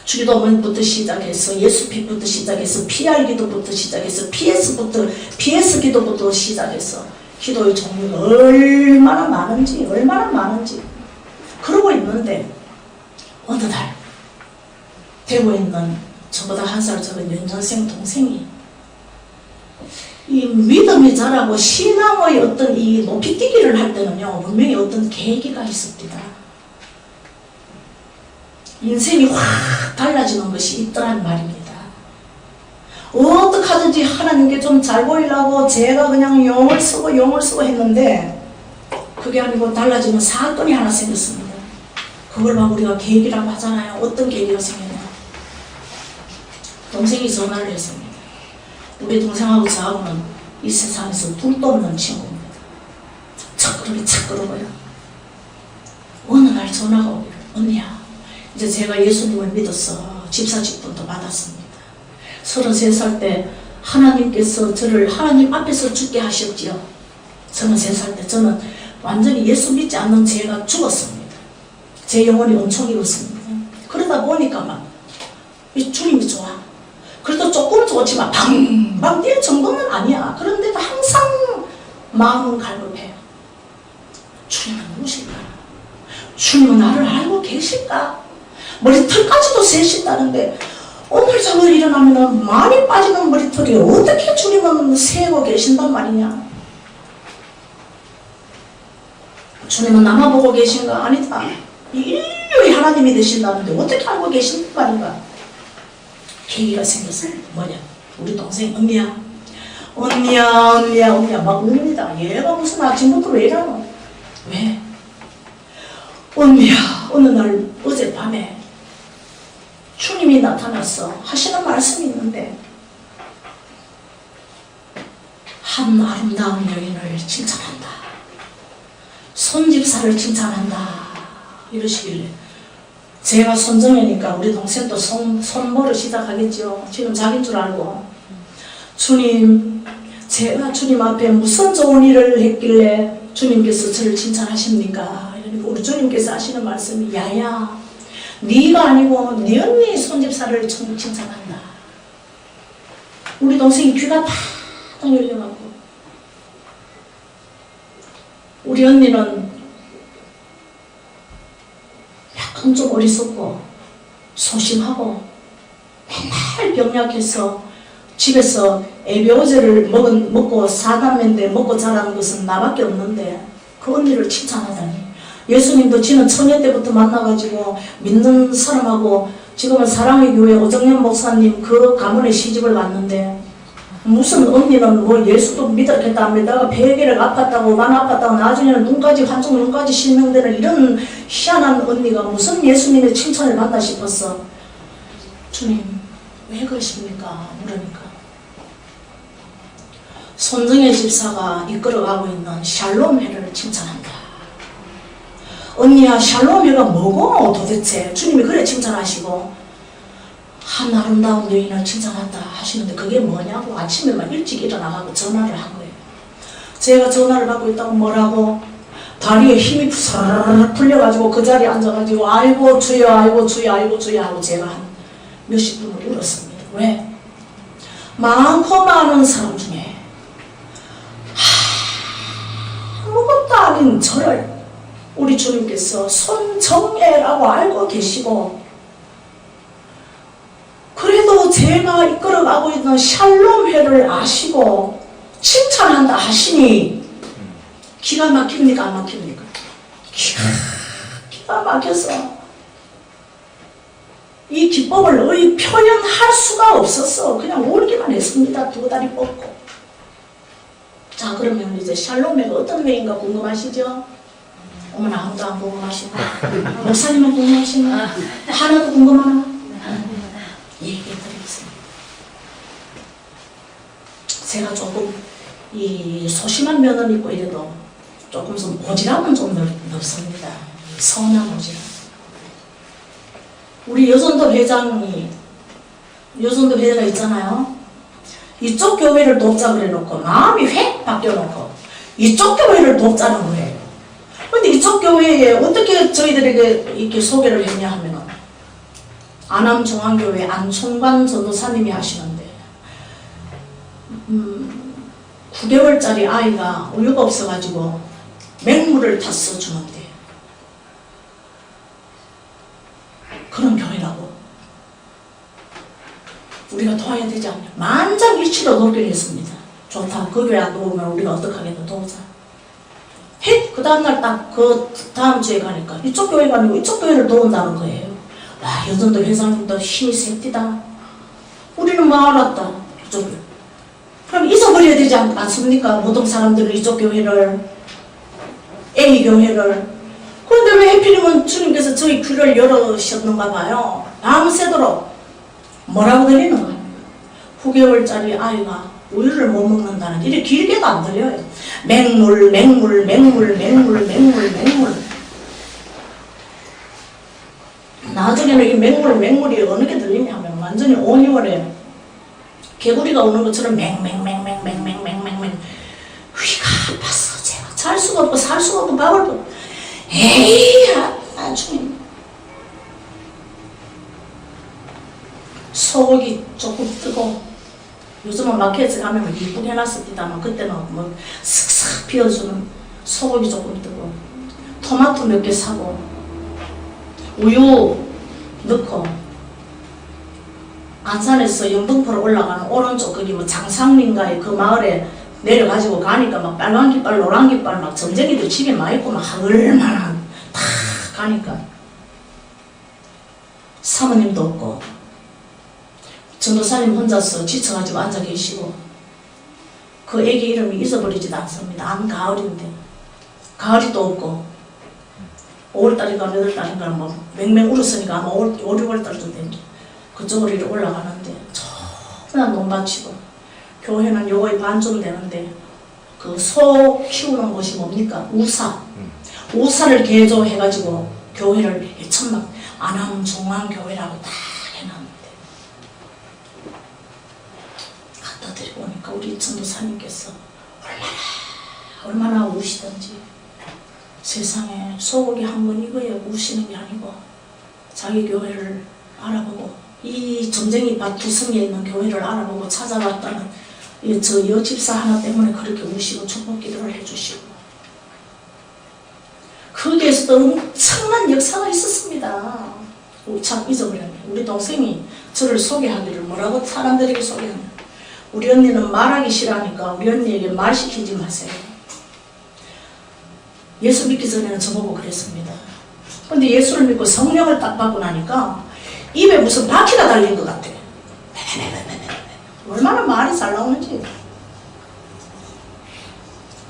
주기도문부터 시작해서 예수빛부터 시작해서 PR기도부터 시작해서 PS 기도부터 시작해서 기도의 종류가 얼마나 많은지 그러고 있는데 어느 날 대구에 있는 저보다 한 살 적은 연년생 동생이 이 믿음이 자라고 신앙의 어떤 이 높이뛰기를 할 때는요 분명히 어떤 계기가 있습니다. 인생이 확 달라지는 것이 있더란 말입니다. 어떻게 하든지 하나님께 좀 잘 보이려고 제가 그냥 용을 쓰고 했는데 그게 아니고 달라지는 사건이 하나 생겼습니다. 그걸 막 우리가 계기라고 하잖아요. 어떤 계기가 생겼냐? 동생이 전화를 했습니다. 우리 동생하고 저하고는 이 세상에서 둘도 없는 친구입니다. 착그러고요. 어느 날 전화가 오기를 언니야 이제 제가 예수님을 믿어서 집사직분도 받았습니다. 33살 때 하나님께서 저를 하나님 앞에서 죽게 하셨지요. 33살 때 저는 완전히 예수 믿지 않는 제가 죽었습니다. 제 영혼이 엄청 익었습니다. 그러다 보니까 막 주님이 좋아. 그래도 조금 좋지만 방방 뛸 정도는 아니야. 그런데도 항상 마음은 갈급해요. 주님은 누구실까? 주님은 나를 알고 계실까? 머리털까지도 세신다는데 오늘 저녁 일어나면 많이 빠지는 머리털이 어떻게 주님은 세고 계신단 말이냐? 주님은 나만 보고 계신가? 아니다. 인류의 하나님이 되신다는데 어떻게 알고 계신단 말인가? 계기가 생겼어요. 뭐냐? 우리 동생 언니야 막 웁니다. 얘가 무슨 아침부터 왜 이러노? 왜? 언니야 어느 날 어젯밤에 주님이 나타나서 하시는 말씀이 있는데 한 아름다운 여인을 칭찬한다. 손집사를 칭찬한다. 이러시길래 제가 손정이니까 우리 동생도 손모를 시작하겠죠. 지금 자기인 줄 알고 주님 제가 주님 앞에 무슨 좋은 일을 했길래 주님께서 저를 칭찬하십니까? 이러니까 우리 주님께서 하시는 말씀이 야야 네가 아니고 네 언니 손집사를 칭찬한다. 우리 동생이 귀가 팍 열려갖고 우리 언니는 약간 좀 어리석고 소심하고 맨날 병약해서 집에서 애비오제를 먹고 사남매인데 먹고 자라는 것은 나밖에 없는데 그 언니를 칭찬하다니. 예수님도 지는 처녀 때부터 만나가지고 믿는 사람하고 지금은 사랑의 교회 오정현 목사님 그 가문에 시집을 갔는데 무슨 언니는 뭐 예수도 믿었겠다며 배계를 아팠다고 만 아팠다고 나중에는 한쪽 눈까지 실명되는 이런 희한한 언니가 무슨 예수님의 칭찬을 받나 싶었어. 주님 왜 그러십니까? 물으니까 손정혜 집사가 이끌어가고 있는 샬롬회를 칭찬한다. 언니야 샬롬회가 뭐고 도대체? 주님이 그래 칭찬하시고 한 아름다운 여인을 칭찬한다 하시는데 그게 뭐냐고 아침에 막 일찍 일어나가고 전화를 한 거예요. 제가 전화를 받고 있다고 뭐라고 다리에 힘이 푸르르 풀려가지고 그 자리에 앉아가지고 아이고 주여 하고 제가 한 몇십 분을 울었습니다. 왜? 많고 많은 사람 중에 참 저를 우리 주님께서 손정애라고 알고 계시고, 그래도 제가 이끌어가고 있는 샬롬회를 아시고 칭찬한다 하시니 기가 막힙니까 안 막힙니까? 기가 막혀서 이 기쁨을 어이 표현할 수가 없었어. 그냥 울기만 했습니다. 두 다리 뻗고. 자, 그러면 이제 샬롬회가 어떤 회인가 궁금하시죠? 어머나, 아무도 안 궁금하시나? 목사님은 궁금하시나? 하나도 궁금하나? 얘기해드리겠습니다. 제가 조금 이 소심한 면은 있고 이래도 조금 좀 오지랖은 좀 넓습니다. 선한 오지랖. 우리 여전도 회장이, 여전도 회장가 있잖아요. 이쪽 교회를 돕자 그래놓고 마음이 획 바뀌어놓고 이쪽 교회를 돕자는 거예요. 근데 이쪽 교회에 어떻게 저희들에게 이렇게 소개를 했냐 하면은 안암중앙교회 안총관 전도사님이 하시는데 9개월짜리 아이가 우유가 없어가지고 맹물을 타서 주는데 그런 교회라고 우리가 도와야 되지 않냐. 만장일치로 돕기로 했습니다. 좋다. 그 교회 안 도우면 우리가 어떡하겠다. 도우자. 그 다음날 딱 그 다음 주에 가니까 이쪽 교회가 아니고 이쪽 교회를 도운다는 거예요. 와, 여전도 회장님도 힘이 셉디다. 우리는 뭐 알았다. 이쪽 교회. 그럼 잊어버려야 되지 않습니까? 모든 사람들은 이쪽 교회를, A 교회를. 그런데 왜 해필이면 주님께서 저희 귀를 열으셨는가 봐요. 밤새도록 뭐라고 들리는 거예요? 9개월짜리 아이가 우유를 못 먹는다는 이렇게 길게도 안 들려요. 맹물, 맹물, 맹물, 맹물, 맹물, 맹물. 나중에는 이 맹물, 맹물이 어느 게 들리냐면 완전히 5, 6월에 개구리가 오는 것처럼 맹맹맹맹맹맹맹맹맹. 귀가 아팠어. 제가 잘 수가 없고 살 수가 없고 밥을 먹고. 에이, 주님. 속이 조금 뜨고, 요즘은 마켓에 가면 이쁘게 해놨습니다만 그때는 뭐 슥슥 피워주는 소고기 조금 뜨고, 토마토 몇 개 사고, 우유 넣고, 안산에서 영등포로 올라가는 오른쪽 거기 뭐 장상린가에 그 마을에 내려가지고 가니까 막 빨간 깃발 노란 깃발 막 점쟁이들 집에 많이 있고 막 얼마나 다 가니까 사모님도 없고 전도사님 혼자서 지쳐가지고 앉아 계시고 그 애기 이름이 잊어버리지도 않습니다. 안가을인데 가을이도 없고 5월달인가 8월달인가 뭐 맹맹 울었으니까 아마 5, 6월달도 됩니다. 그쪽으로 이렇게 올라가는데 처음에 논밭이고 교회는 요거의 반쯤 되는데 그 소 키우는 곳이 뭡니까? 우사. 우사를 개조해가지고 교회를 천막 안암중앙교회라고 딱 해놨는데 갖다 드리고 오니까 우리 전도사님께서 얼마나 우시던지 세상에 소고기 한 번 이거에 우시는 게 아니고 자기 교회를 알아보고 이 전쟁이 밭 두성에 있는 교회를 알아보고 찾아봤다는 저 여집사 하나 때문에 그렇게 우시고 축복 기도를 해주시고 거기에서도 엄청난 역사가 있었습니다. 참 잊어버렸네. 우리 동생이 저를 소개하기를 뭐라고 사람들에게 소개하냐. 우리 언니는 말하기 싫어하니까 우리 언니에게 말 시키지 마세요. 예수 믿기 전에는 저보고 그랬습니다. 근데 예수를 믿고 성령을 딱 받고 나니까 입에 무슨 바퀴가 달린 것 같아. 얼마나 말이 잘 나오는지.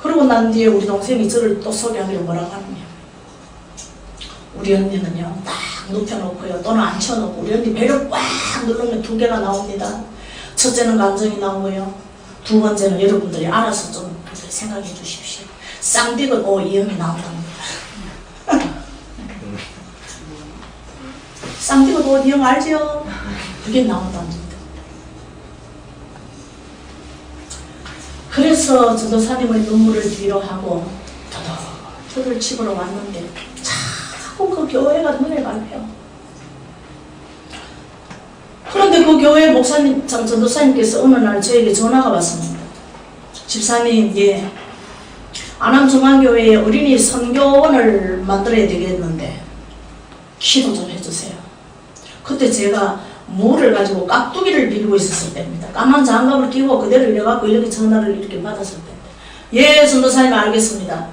그러고 난 뒤에 우리 동생이 저를 또 소개하기를 뭐라고 하느냐. 우리 언니는요, 딱 눕혀놓고요, 또는 앉혀놓고, 우리 언니 배를 꽉 누르면 2개가 나옵니다. 첫째는 감정이 나오고요. 두 번째는 여러분들이 알아서 좀 생각해 주십시오. 쌍디고 이음이 나온답니다. 쌍디고 이음 알죠? 그게 나온답니다. 그래서 전도사님의 눈물을 뒤로 하고 터덜 집으러 왔는데 자꾸 그 교회가 눈에 밟혀요. 그런데 그 교회 목사님, 전도사님께서 어느 날 저에게 전화가 왔습니다. 집사님, 예, 안암중앙교회에 어린이 선교원을 만들어야 되겠는데 기도 좀 해주세요. 그때 제가 물을 가지고 깍두기를 빌고 있었을 때입니다. 까만 장갑을 끼고 그대로 이래갖고 이렇게 전화를 이렇게 받았을 때입니다. 예, 선교사님 알겠습니다.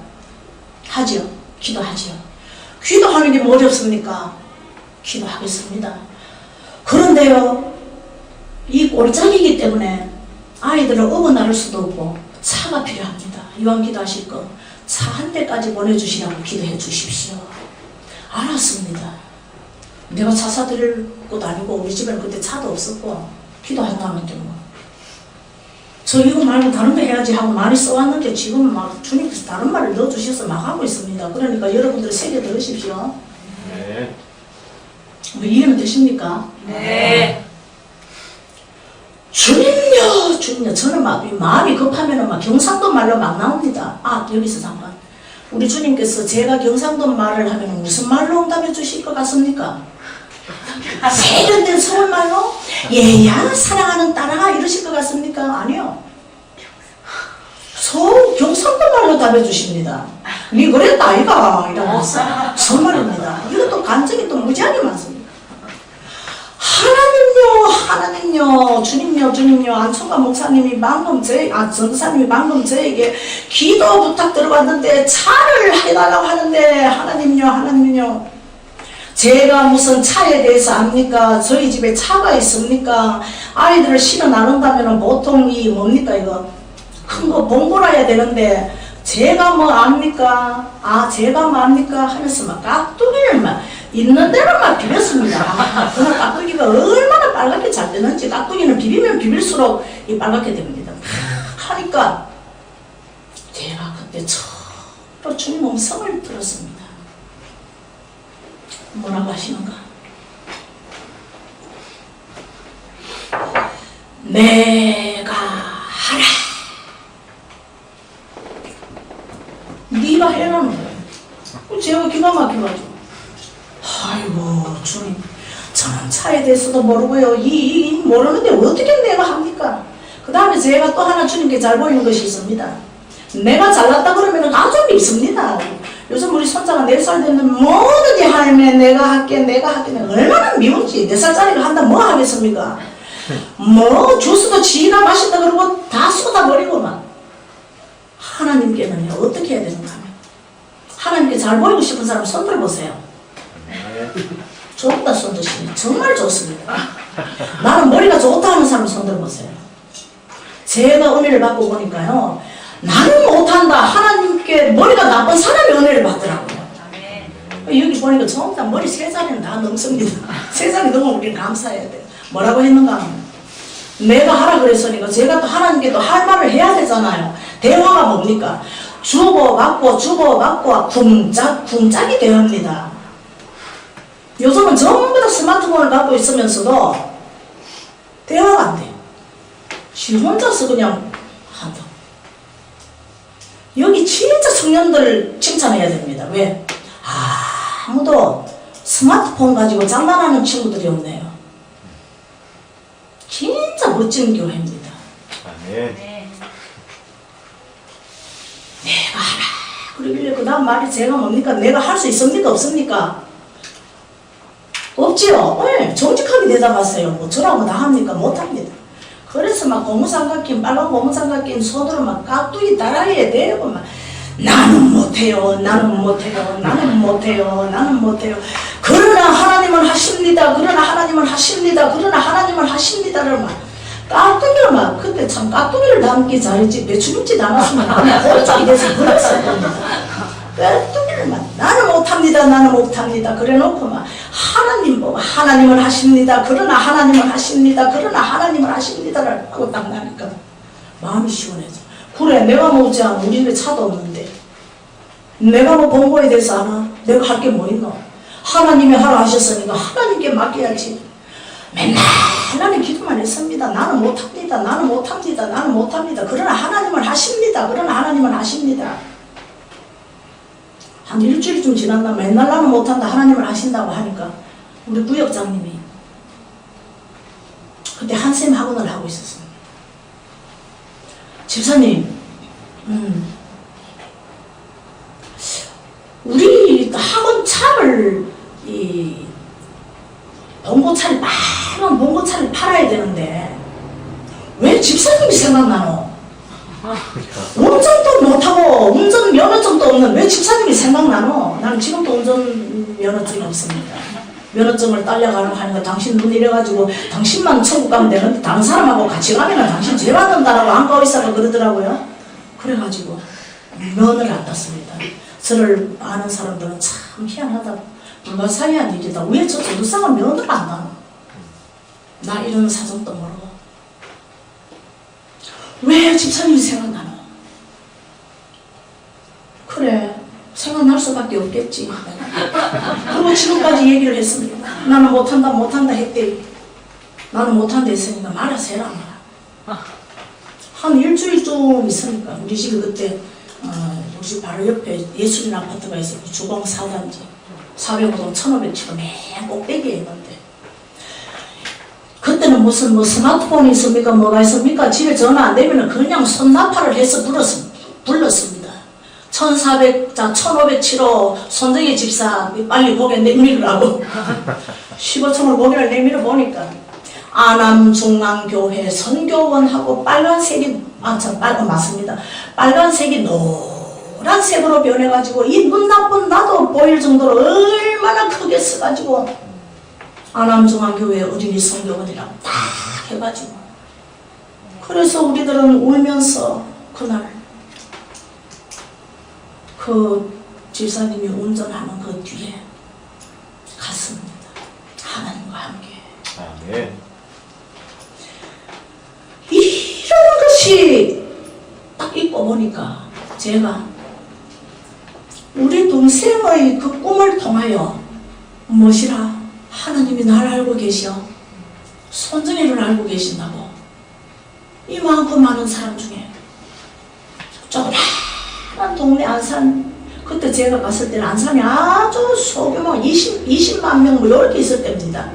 하지요. 기도하지요. 기도하는 게 뭐 어렵습니까? 기도하겠습니다. 그런데요, 이 꼴짝이기 때문에 아이들을 어긋나를 수도 없고 차가 필요합니다. 이왕 기도하실 거 차 한 대까지 보내주시라고 기도해 주십시오. 알았습니다. 내가 차 사드릴 것도 아니고 우리 집에는 그때 차도 없었고 기도한다는데 뭐. 저 이거 말고 다른 거 해야지 하고 많이 써왔는데 지금 막 주님께서 다른 말을 넣어주셔서 막 하고 있습니다. 그러니까 여러분들 새겨 들으십시오. 네. 뭐 이해는 되십니까? 네. 주님요, 주님요. 저는 막 마음이 급하면은 막 경상도 말로 막 나옵니다. 아, 여기서 잠깐. 우리 주님께서 제가 경상도 말을 하면 무슨 말로 응답해 주실 것 같습니까? 세련된 서울말로? 얘야, 사랑하는 딸아, 이러실 것 같습니까? 아니요. 경상도 말로 답해 주십니다. 니 그랬다, 아이가? 이러면서. 정말입니다. 이것도 간증이 또 무지하게 많습니다. 하나님요, 주님요, 안총관 목사님이 방금 전도사님이 방금 저에게 기도 부탁 들어왔는데 차를 해달라고 하는데, 하나님요. 제가 무슨 차에 대해서 압니까? 저희 집에 차가 있습니까? 아이들을 실어 나눈다면 보통 이 뭡니까, 이거? 큰 거 봉고라야 되는데, 제가 뭐 압니까? 제가 뭐 압니까? 하면서 막 깍두기를 막 있는 대로 막 비볐습니다. 그날 깍두기가 얼마나 빨갛게 잘 되는지, 깍두기는 비비면 비빌수록 이 빨갛게 됩니다. 하니까 제가 그때 처음으로 주님 음성을 들었습니다. 뭐라고 하시는가? 내가 하라. 네가 해라는 거예요. 제가 기가 막혀가지고, 아이고 주님, 저는 차에 대해서도 모르고요, 모르는데 어떻게 내가 합니까? 그 다음에 제가 또 하나 주님께 잘 보이는 것이 있습니다. 내가 잘났다 그러면 가족이 있습니다. 요즘 우리 손자가 4살 됐는데 뭐든지 할매 내가 할게 얼마나 미운지. 4살짜리가 한다 뭐 하겠습니까? 뭐 주스도 지가 마신다 그러고 다 쏟아버리고 막. 하나님께는요 어떻게 해야 되는가 하면, 하나님께 잘 보이고 싶은 사람 손 들어보세요. 좋다 손 드시네. 정말 좋습니다. 나는 머리가 좋다 하는 사람 손 들어보세요. 제가 은혜를 받고 보니까요, 나는 못한다, 하나님께 머리가 나쁜 사람이 은혜를 받더라고요. 여기 보니까 전부 다 머리 3살이는 다 넘습니다. 3살이 넘으면 우리는 감사해야 돼요. 뭐라고 했는가 하면, 내가 하라 그랬으니까 제가 또 하나님께 또 할 말을 해야 되잖아요. 대화가 뭡니까? 주고받고 쿵짝이 대화입니다. 요즘은 전부 다 스마트폰을 갖고 있으면서도 대화가 안 돼요. 지 혼자서 그냥 한다. 여기 진짜 청년들 칭찬해야 됩니다. 왜? 아무도 스마트폰 가지고 장난하는 친구들이 없네요. 진짜 멋진 교회입니다. 네. 내가 하라 그러길래 그 다음 말이 제가 뭡니까? 내가 할 수 있습니까? 없습니까? 없지요. 네, 정직하게 대답하세요. 뭐 저라고 다 합니까? 못합니다. 그래서 막 고무장갑 낀, 빨간 고무장갑 낀 손으로 막 깍두기 따라해야 되고 막 나는 못해요. 그러나 하나님은 하십니다를 막 깍두기를 막, 그때 참 깍두기를 담기 잘했지 배추김치 담았으면 아마 꼴짝이 돼서 그랬을 겁니다. 깍두기를 막 나는 못합니다 그래 놓고 막 하나님은 하십니다. 그러나 하나님은 하십니다를 하고 딱 나니까 마음이 시원해져. 그래, 내가 뭐지 않아. 우리 집에 차도 없는데 내가 뭐 본거에 대해서 아나? 내가 할 게 뭐 있노? 하나님이 하라 하셨으니까 하나님께 맡겨야지. 맨날 나는 기도만 했습니다. 나는 못합니다. 그러나 하나님은 하십니다. 한 일주일쯤 지났나 맨날 나는 못한다, 하나님을 하신다고 하니까 우리 구역장님이 그때 한샘 학원을 하고 있었습니다. 집사님, 우리 학원 차를 이 봉고차를 빨간 봉고차를 팔아야 되는데 왜 집사님이 생각나노? 운전도 못하고 운전 면허증도 없는 왜 집사님이 생각나노? 나는 지금도 운전 면허증이 없습니다. 면허증을 딸려가려고 하니까 당신 눈 이래가지고 당신만 천국 가면 되는데 다른 사람하고 같이 가면 당신 죄 받는다라고 안과의사가 그러더라고요. 그래가지고 면허를 안 땄습니다. 저를 아는 사람들은 참 희한하다. 불가사의한 일이다. 왜 저 조두상을 면허를 안 따노? 나 이런 사정도 모르고 왜 집사님이 생각나노? 그래 생각날 수밖에 없겠지. 그리고 지금까지 얘기를 했습니다. 나는 못한다 했대. 나는 못한다 했으니까 말아서 해라. 한 일주일쯤 있으니까 우리 집이 그때 우리 집 바로 옆에 예술인 아파트가 있어요. 주공 4단지 405동 1500km 맨 꼭대기에 있는데 그때는 무슨 뭐 스마트폰이 있습니까? 뭐가 있습니까? 집에 전화 안 되면 그냥 손나팔을 해서 불렀습니다. 1507호 손정희 집사 빨리 고개 내밀으라고 15층을 고개를 내밀어 보니까 아남중앙교회 선교원하고 빨간색이 맞습니다. 빨간색이 노란색으로 변해가지고 이 눈 나쁜 나도 보일 정도로 얼마나 크게 써가지고 아남중앙교회 어린이 선교원이라고 딱 해가지고 그래서 우리들은 울면서 그날 그 집사님이 운전하는 그 뒤에 갔습니다. 하나님과 함께. 아멘. 이런 것이 딱 입고 보니까 제가 우리 동생의 그 꿈을 통하여 무엇이라 하나님이 나를 알고 계시오. 손정혜를 알고 계신다고. 이만큼 많은 사람 중에 조그마한 동네 안산 그때 제가 갔을 때는 안산이 아주 소규모 20만 명 뭐 이렇게 있을 때입니다.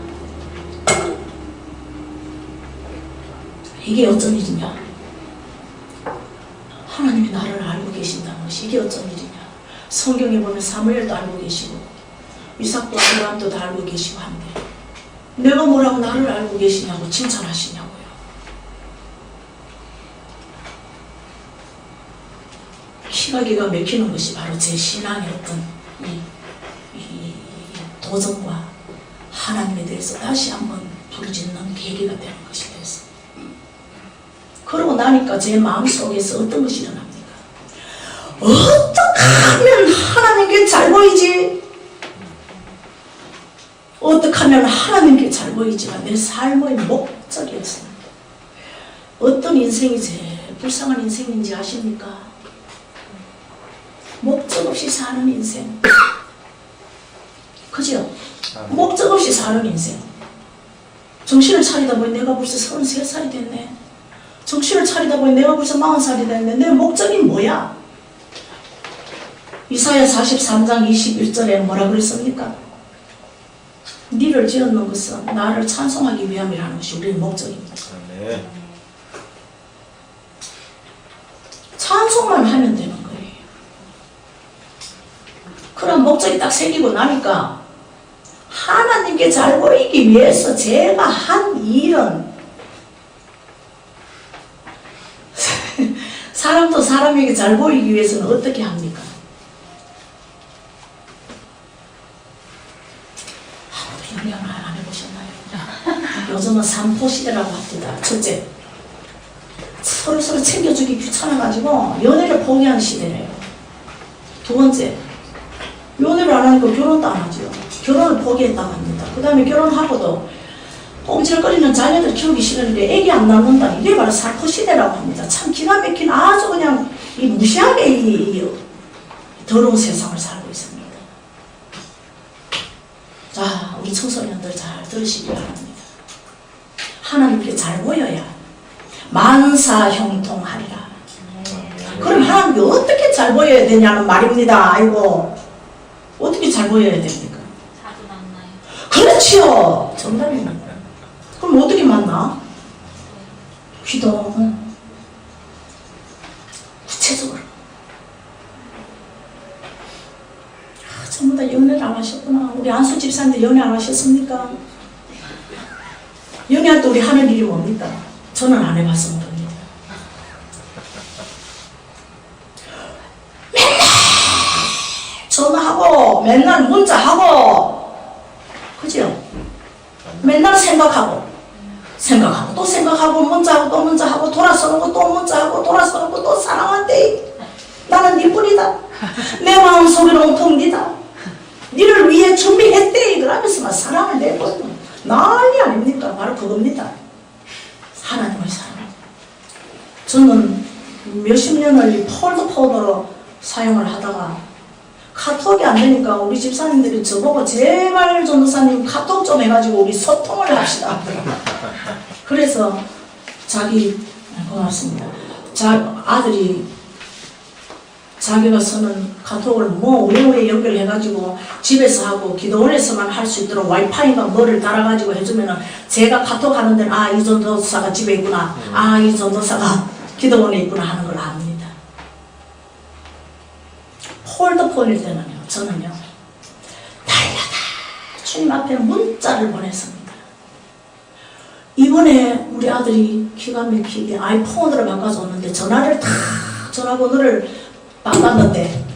이게 어쩐 일이냐? 하나님이 나를 알고 계신다는 것이 이게 어쩐 일이냐? 성경에 보면 사무엘도 알고 계시고 이삭도 아브라함도 다 알고 계시고 한데 내가 뭐라고 나를 알고 계시냐고 칭찬하시냐고요. 기가 막히는 것이 바로 제 신앙의 어떤 이 도전과 하나님에 대해서 다시 한번 부르짖는 계기가 되는 것이 됐어요. 그러고 나니까 제 마음속에서 어떤 것이 일어납니까? 어떻게 하면 하나님께 잘 보이지? 어떻게 하면 하나님께 잘 보이지가 내 삶의 목적이었습니다. 어떤 인생이 제일 불쌍한 인생인지 아십니까? 목적 없이 사는 인생. 그죠? 목적 없이 사는 인생. 정신을 차리다 보니 내가 벌써 33살이 됐네. 정신을 차리다 보니 내가 벌써 40살이 됐네. 내 목적이 뭐야? 이사야 43장 21절에 뭐라 그랬습니까? 니를 지었는 것은 나를 찬송하기 위함이라는 것이 우리의 목적입니다. 아멘. 찬송만 하면 되는 거예요. 그런 목적이 딱 생기고 나니까 하나님께 잘 보이기 위해서 제가 한 일은 사람도 사람에게 잘 보이기 위해서는 어떻게 합니까? 아무도 연애를 안 해보셨나요? 요즘은 3포 시대라고 합니다. 첫째, 서로 챙겨주기 귀찮아가지고 연애를 포기하는 시대래요. 두 번째, 연애를 안 하니까 결혼도 안 하죠. 결혼을 포기했다고 합니다. 그 다음에 결혼하고도 꼼지락거리는 자녀들 키우기 싫은데 애기 안 낳는다. 이게 바로 4포 시대라고 합니다. 참 기가 막힌 아주 그냥 이 무시하게 이 더러운 세상을 살고 있습니다. 자, 우리 청소년들 잘 들으시기 바랍니다. 하나님께 잘 보여야 만사형통하리라. 그럼 하나님께 어떻게 잘 보여야 되냐는 말입니다. 아이고, 어떻게 잘 보여야 됩니까? 자주 만나요. 그렇지요. 정답입니다. 그럼 어떻게 만나? 기도. 구체적으로. 하셨구나. 우리 안수 집사님도 연애 안 하셨습니까? 연애할 때 우리 하는 일이 뭡니까? 저는 안 해봐서 모릅니다. 맨날 전화하고 맨날 문자하고 그죠? 맨날 생각하고 또 생각하고 문자하고 또 문자하고 돌아서는 또 문자하고 돌아서는 또 사랑한대. 나는 네 뿐이다. 내 마음속에는 온통 니다. 니를 위해 준비했대. 그러면서 막 사랑을 내거든요. 난리 아닙니까? 바로 그겁니다. 하나님의 사랑. 저는 몇십 년을 폴더폰으로 사용을 하다가 카톡이 안 되니까 우리 집사님들이 저보고 제발 전도사님 카톡 좀 해가지고 우리 소통을 합시다. 그래서 고맙습니다. 아들이 자기가 쓰는 카톡을 뭐 오래오래 연결해가지고 집에서 하고 기도원에서만 할 수 있도록 와이파이가 뭐를 달아가지고 해주면은 제가 카톡 하는 데는 이 전도사가 집에 있구나, 이 전도사가 기도원에 있구나 하는 걸 압니다. 폴더폰일 때는요, 저는요 달려다 주님 앞에 문자를 보냈습니다. 이번에 우리 아들이 기가 막히게 아이폰으로 바꿔줬는데 전화번호를 바꿨는데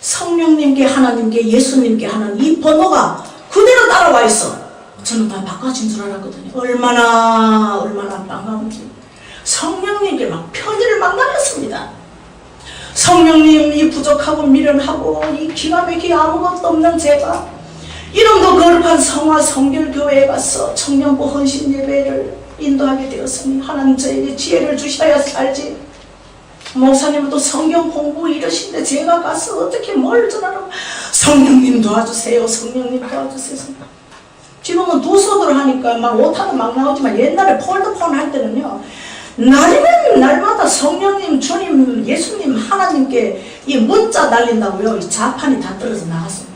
성령님께 하나님께 예수님께 하는 이 번호가 그대로 따라와 있어. 저는 다 바꿔진 줄 알았거든요. 얼마나 반가운지. 성령님께 막 편지를 막 날렸습니다. 성령님, 이 부족하고 미련하고 이 기가 막히게 아무것도 없는 제가 이름도 거룩한 성화 성결교회에 가서 청년부 헌신 예배를 인도하게 되었으니 하나님 저에게 지혜를 주셔야 살지. 목사님은 또 성경 공부 이러신데 제가 가서 어떻게 뭘 전하라고. 성령님 도와주세요. 성령님 도와주세요. 지금은 두 손으로 하니까 막 오타도 막 나오지만 옛날에 폴더폰 할 때는요, 날이면 날마다 성령님, 주님, 예수님, 하나님께 이 문자 날린다고요. 이 자판이 다 떨어져 나갔습니다.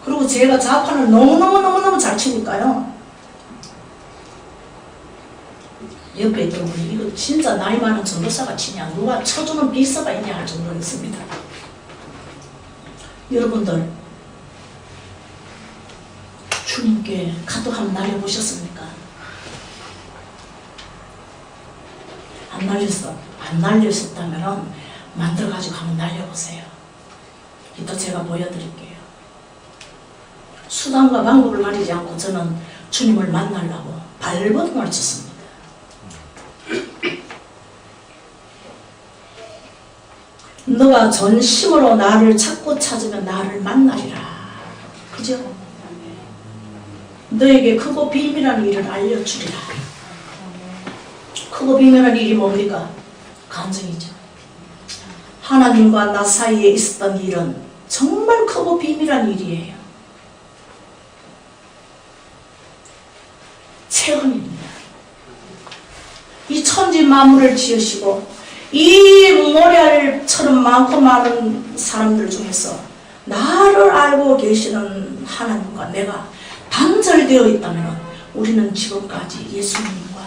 그리고 제가 자판을 너무너무 잘 치니까요, 옆에 있던 분이 이거 진짜 나이 많은 전도사가 치냐, 누가 쳐주는 비서가 있냐 할 정도였습니다. 여러분들 주님께 카톡 한번 날려보셨습니까? 안 날렸었다면 만들어가지고 한번 날려보세요. 이따 제가 보여드릴게요. 수단과 방법을 가리지 않고 저는 주님을 만나려고 발버둥을 쳤습니다. 너가 전심으로 나를 찾고 찾으면 나를 만나리라. 그죠? 너에게 크고 비밀한 일을 알려주리라. 크고 비밀한 일이 뭡니까? 감정이죠. 하나님과 나 사이에 있었던 일은 정말 크고 비밀한 일이에요. 최근입니다. 이 천지 만물을 지으시고 이 모래알처럼 많고 많은 사람들 중에서 나를 알고 계시는 하나님과 내가 단절되어 있다면 우리는 지금까지 예수님과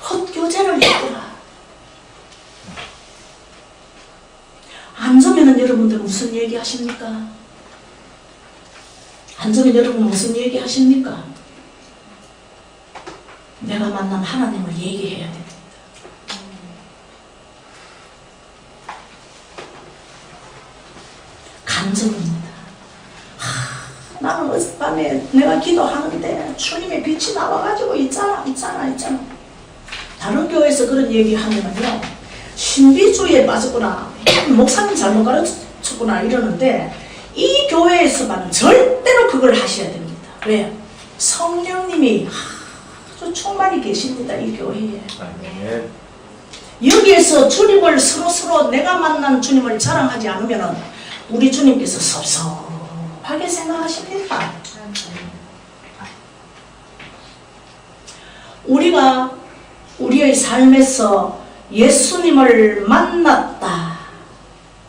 헛교제를 했구나. 안 좋으면 여러분들 무슨 얘기 하십니까? 안 좋으면 여러분 무슨 얘기 하십니까? 내가 만난 하나님을 얘기해야 됩니다. 감정입니다. 나는 어젯밤에 내가 기도하는데 주님의 빛이 나와가지고 있잖아. 다른 교회에서 그런 얘기 하면요, 신비주의에 빠졌구나, 목사님 잘못 가르쳤구나 이러는데, 이 교회에서만은 절대로 그걸 하셔야 됩니다. 왜? 성령님이 아주 충만히 계십니다. 이 교회에. 아멘. 여기에서 주님을 서로 내가 만난 주님을 자랑하지 않으면 우리 주님께서 섭섭하게 생각하십니다. 우리가 우리의 삶에서 예수님을 만났다,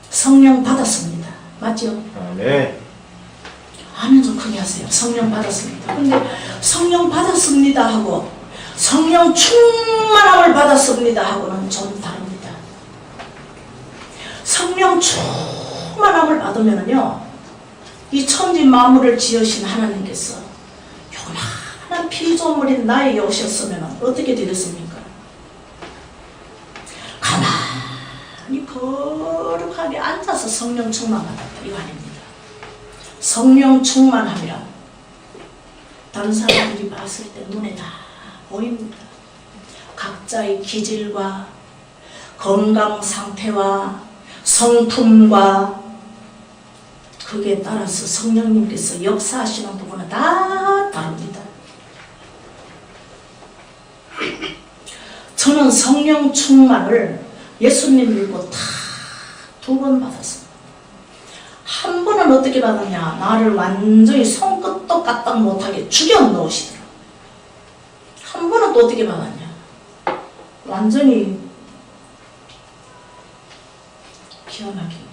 성령 받았습니다. 맞죠? 아멘. 아멘 좀 크게 하세요. 성령 받았습니다. 근데 성령 받았습니다 하고 성령 충만함을 받았습니다 하고는 좀 다릅니다. 성령 충만함을 받으면은요, 이 천지 만물을 지으신 하나님께서 요만한 피조물인 나에게 오셨으면 어떻게 되겠습니까? 가만히 거룩하게 앉아서 성령 충만받았다 이거 아닙니다. 성령 충만함이란 다른 사람들이 봤을 때 눈에 다 보입니다. 각자의 기질과 건강 상태와 성품과 그게 따라서 성령님께서 역사하시는 부분은 다 다릅니다. 저는 성령 충만을 예수님 믿고 다 2번 받았어요. 한 번은 어떻게 받았냐? 나를 완전히 손끝도 까딱 못하게 죽여 놓으시더라. 한 번은 또 어떻게 받았냐? 완전히 기원하기도.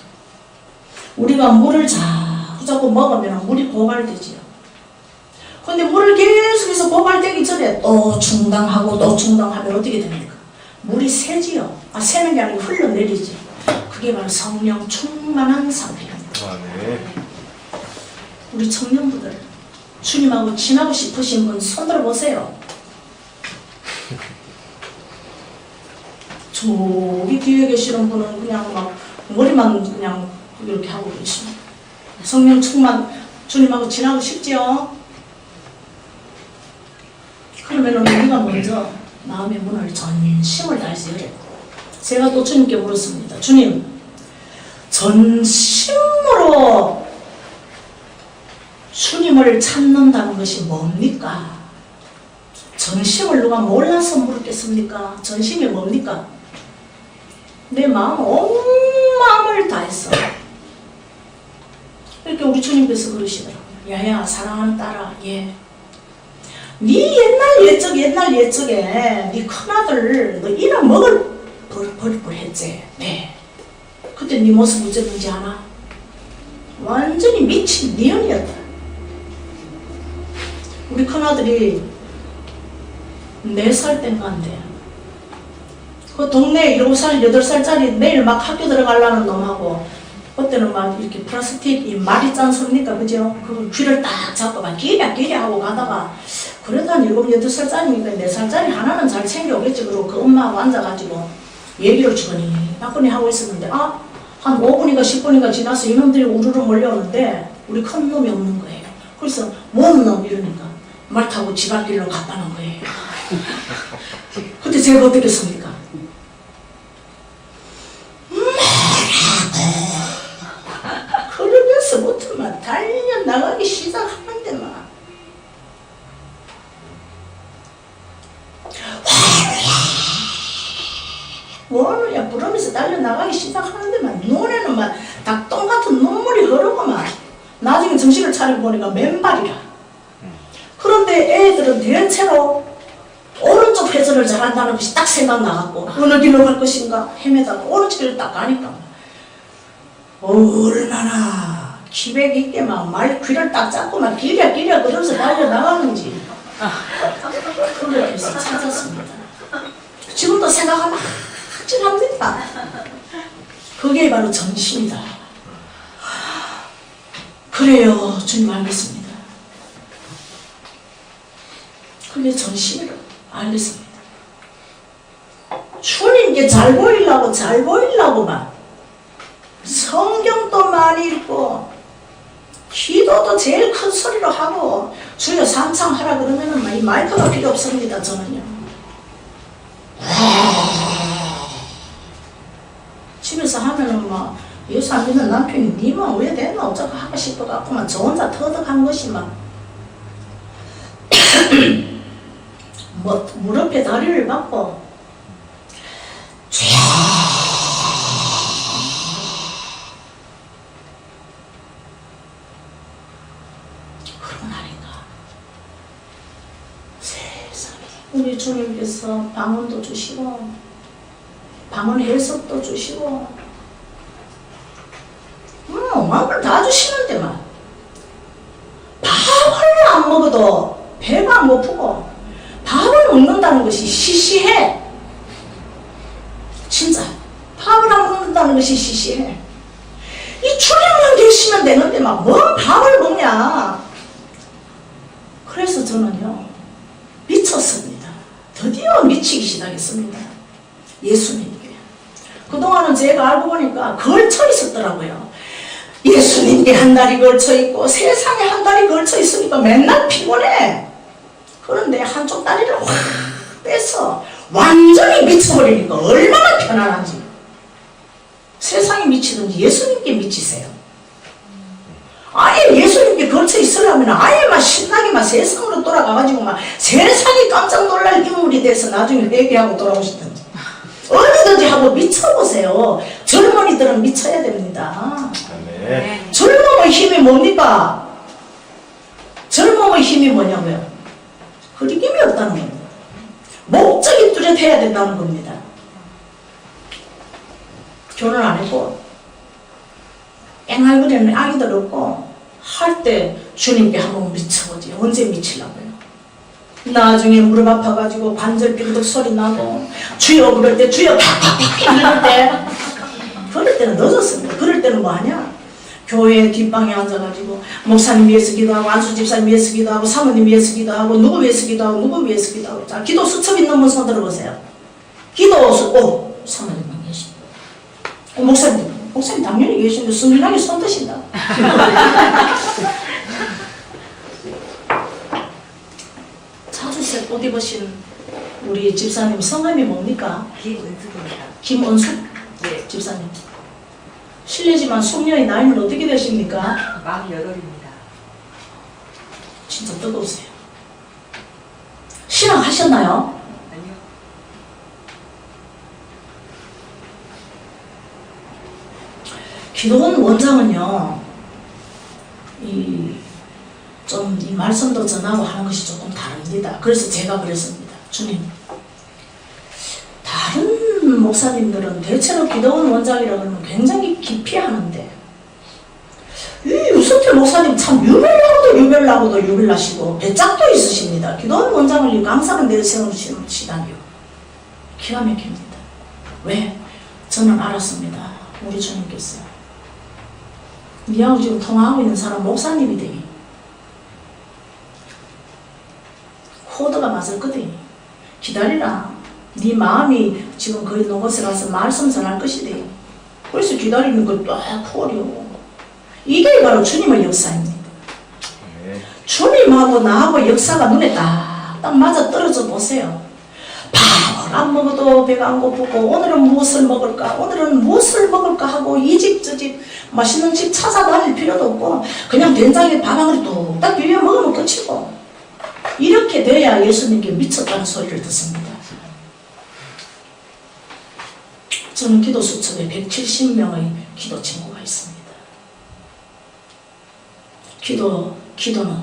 우리가 물을 자꾸 먹으면 물이 고갈되지요. 근데 물을 계속해서 고갈되기 전에 또 충당하고 또 충당하면 어떻게 됩니까? 물이 새지요. 새는 게 아니고 흘러내리지. 그게 바로 성령 충만한 상태입니다. 아멘. 우리 청년부들 주님하고 지나고 싶으신 분 손들어 보세요. 저기 뒤에 계시는 분은 그냥 막 머리만 그냥 이렇게 하고 계십니다. 성령 충만 주님하고 지나고 싶지요? 그러면 우리가 먼저 마음의 문을 전심을 다해서 열어요. 제가 또 주님께 물었습니다. 주님, 전심으로 주님을 찾는다는 것이 뭡니까? 전심을 누가 몰라서 물었겠습니까? 전심이 뭡니까? 내 마음, 온 마음을 다했어. 이렇게 우리 주님께서 그러시더라고요. 야야, 사랑하는 딸아, 예. 네 옛날 옛적에 네 큰아들 너 이나 먹을 뻔했지. 네. 그때 네 모습 어땠는지 아나? 완전히 미친 니언이었다. 우리 큰아들이 4살 땐가 한데 그 동네 7살, 8살짜리 내일 막 학교 들어가려는 놈하고 그때는 막 이렇게 플라스틱 이 말 있지 않습니까? 그죠? 그 귀를 딱 잡고 막 끼랴 하고 가다가 그래도 한 7, 8살짜리니까 4살짜리 하나는 잘 챙겨오겠지. 그러고 그 엄마하고 앉아가지고 얘기를 주거니 하고 있었는데 한 5분인가 10분인가 지나서 이놈들이 우르르 몰려오는데 우리 큰 놈이 없는 거예요. 그래서 뭔 놈 이러니까 말 타고 지갈길로 갔다는 거예요. 그때 제가 어떻게 했습니까? 그러면서부터 막 달려나가기 시작하는데 막 뭐하느냐 부르면서 달려나가기 시작하는데 막 눈에는 막 닭똥 같은 눈물이 흐르고 막 나중에 정신을 차리고 보니까 맨발이라. 그런데 애들은 대체로 오른쪽 회전을 잘한다는 것이 딱 생각나갖고 어느 길로 갈 것인가 헤매다가 오른쪽 길로 딱 가니까 얼마나 기백 있게 막 말 귀를 딱 잡고 막 끼랴 그러면서 달려나가는지 그렇게 해서 찾았습니다. 지금도 생각하면 아찔합니다. 그게 바로 전심이다. 그래요, 주님 알겠습니다. 그게 전심이라고 알겠습니다. 주님께 잘 보이려고만 성경도 많이 읽고 기도도 제일 큰 소리로 하고 주여 삼창하라 그러면은 이 마이크가 필요 없습니다. 저는요. 집에서 하면은 막 예수 안 믿는 남편이 니만 왜 됐나 어쩌고 하고 싶어갖고만 저 혼자 터득한 것이 막 뭐 무릎에 다리를 박고 그런 날인가 세상에 우리 주님께서 방언도 주시고 방언 해석도 주시고 오만 걸 다 주시는데만 밥을 안 먹어도 배가 안 고프고 밥을 먹는다는 것이 시시해. 진짜 밥을 안 먹는다는 것이 시시해. 이 주님만 계시면 되는데 막 뭔 밥을 먹냐. 그래서 저는요 미쳤습니다. 드디어 미치기 시작했습니다. 예수님께. 그동안은 제가 알고 보니까 걸쳐 있었더라고요. 예수님께 한 달이 걸쳐 있고 세상에 한 달이 걸쳐 있으니까 맨날 피곤해. 그런데 한쪽 다리를 확 빼서 완전히 미쳐버리니까 얼마나 편안한지. 세상에 미치든지 예수님께 미치세요. 아예 예수님께 걸쳐 있으려면 아예 막 신나게 막 세상으로 돌아가가지고 막 세상이 깜짝 놀랄 인물이 돼서 나중에 회개하고 돌아오시든지 어디든지 하고 미쳐보세요. 젊은이들은 미쳐야 됩니다. 아멘. 젊음의 힘이 뭡니까? 젊음의 힘이 뭐냐고요? 흐리김이 없다는 겁니다. 목적이 뚜렷해야 된다는 겁니다. 결혼 안 했고 앵알거리는 아기들 없고 할 때 주님께 한번 미쳐보지. 언제 미치려고요? 나중에 무릎 아파가지고 관절 삐그덕 소리 나고 주여 그럴 때 주여 팍팍팍 이럴 때 그럴 때는 늦었습니다. 그럴 때는 뭐하냐? 교회 뒷방에 앉아가지고 목사님 위해서 기도하고 안수 집사님 위해서 기도하고 사모님 위해서 기도하고 누구 위해서 기도하고 누구 위해서 기도하고. 자, 기도 수첩 있는 분 손 들어보세요. 기도 수첩. 사모님만 계십니다. 목사님 당연히 계신데 순진하게 손 드신다. 자주색 옷 입으신 우리 집사님 성함이 뭡니까? 김은숙입니다. 김은숙 네, 집사님. 실례지만 숙녀의 나이는 어떻게 되십니까? 48입니다. 진짜 뜨거우세요. 신앙 하셨나요? 아니요. 기도원 원장은요, 이 말씀도 전하고 하는 것이 조금 다릅니다. 그래서 제가 그랬습니다. 주님, 다른 목사님들은 대체로 기도원 원장이라고 하면 굉장히 깊이 하는데, 이 유석태 목사님 참 유별나고도 유별나시고 배짱도 있으십니다. 기도원 원장을 강사로 내세우시다니요. 기가 막힙니다. 왜? 저는 알았습니다. 우리 주님께서 니하고 지금 통화하고 있는 사람 목사님이 되니 코드가 맞을거든. 기다리라. 네 마음이 지금 거의 농곳에 가서 말씀 전할 것이대. 그래서 기다리는 걸딱 어려워. 이게 바로 주님의 역사입니다. 아멘. 주님하고 나하고 역사가 눈에 딱 맞아 떨어져 보세요. 밥을 안 먹어도 배가 안 고프고 오늘은 무엇을 먹을까 하고 이 집 저 집 맛있는 집 찾아다닐 필요도 없고 그냥 된장에 밥 한 그릇 뚝딱 비벼 먹으면 끝이고. 이렇게 돼야 예수님께 미쳤다는 소리를 듣습니다. 저는 기도 수첩에 170명의 기도 친구가 있습니다. 기도는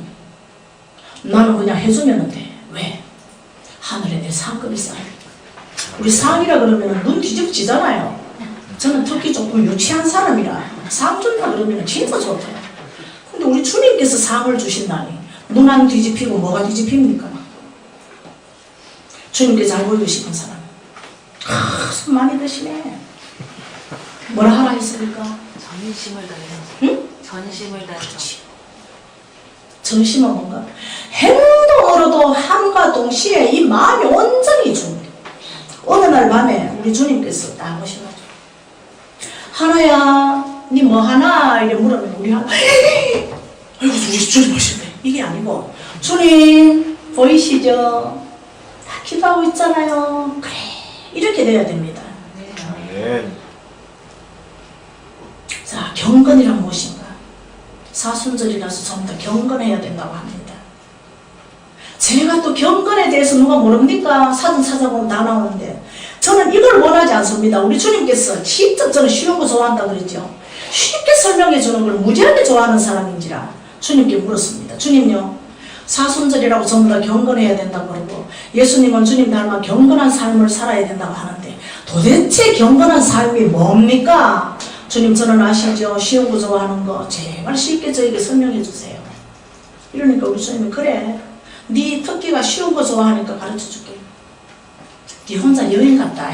나는 그냥 해주면 돼. 왜? 하늘에 내 상급이 쌓여. 우리 상이라 그러면 눈 뒤집지잖아요. 저는 특히 조금 유치한 사람이라 상 준다 그러면 진짜 좋대요. 근데 우리 주님께서 상을 주신다니 눈 안 뒤집히고 뭐가 뒤집힙니까? 주님께 잘 보이고 싶은 사람. 손 많이 드시네. 뭐라 하라 했습니까? 전심을 다해서. 응? 전심을 다해서. 그렇지. 전심은 뭔가? 행동으로도 함과 동시에 이 마음이 온전히 주는 게. 어느 날 밤에 우리 주님께서 딱 오셔가지고 하나야 니 뭐 하나? 이래 물으면 우리 하나 아이고 우리 주님 오시네. 이게 아니고 주님 보이시죠? 다 기도하고 있잖아요. 그래 이렇게 돼야 됩니다. 아멘. 자, 경건이란 무엇인가? 사순절이라서 좀 더 경건해야 된다고 합니다. 제가 또 경건에 대해서 누가 모릅니까? 사전 찾아보면 다 나오는데 저는 이걸 원하지 않습니다. 우리 주님께서 직접 저는 쉬운 거 좋아한다고 그랬죠. 쉽게 설명해 주는 걸 무지하게 좋아하는 사람인지라 주님께 물었습니다. 주님요, 사순절이라고 전부 다 경건해야 된다고 그러고 예수님은 주님 닮아 경건한 삶을 살아야 된다고 하는데 도대체 경건한 삶이 뭡니까? 주님 저는 아시죠? 쉬운 거 좋아하는 거 제발 쉽게 저에게 설명해 주세요. 이러니까 우리 주님이 그래 네 특기가 쉬운 거 좋아하니까 가르쳐 줄게. 네 혼자 여행 갔다.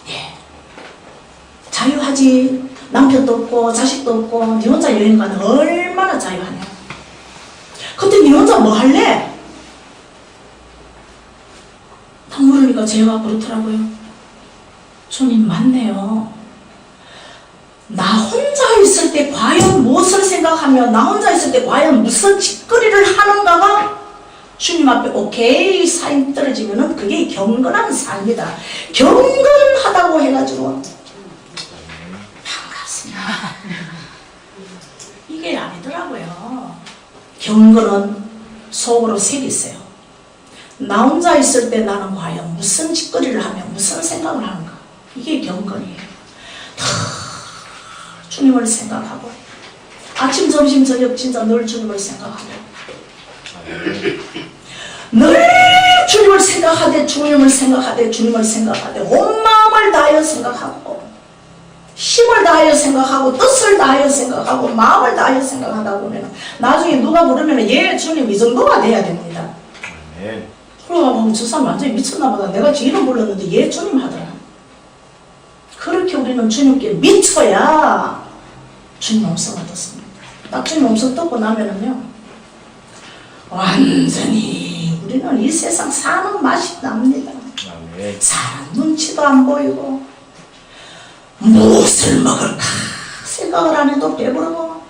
예. 자유하지. 남편도 없고 자식도 없고 니 혼자 여행 가는 얼마나 자유하냐. 근데 니 혼자 뭐 할래? 딱 물으니까 제가 그렇더라고요. 주님 맞네요. 나 혼자 있을 때 과연 무엇을 생각하며 나 혼자 있을 때 과연 무슨 짓거리를 하는가가 주님 앞에 오케이 사인 떨어지면은 그게 경건한 삶이다. 경건하다고 해가지고 반갑습니다. 이게 아니더라고요. 경건은 속으로 색이 있어요. 나 혼자 있을 때 나는 과연 무슨 짓거리를 하며 무슨 생각을 하는가. 이게 경건이에요. 주님을 생각하고 아침 점심 저녁 진짜 늘 주님을 생각하고 늘 주님을 생각하되 주님을 생각하되 주님을 생각하되 온 마음을 다하여 생각하고 힘을 다하여 생각하고 뜻을 다하여 생각하고 마음을 다하여 생각하다 보면 나중에 누가 부르면 예 주님 이 정도가 돼야 됩니다. 아멘. 그러고 저 사람 완전히 미쳤나 보다. 내가 지 이름 불렀는데 예 주님 하더라. 그렇게 우리는 주님께 미쳐야 주님 음성을 듣습니다. 딱 주님 음성 듣고 나면은요 완전히 우리는 이 세상 사는 맛이 납니다. 아멘. 사람 눈치도 안 보이고 무엇을 먹을까 생각을 안 해도 배부르고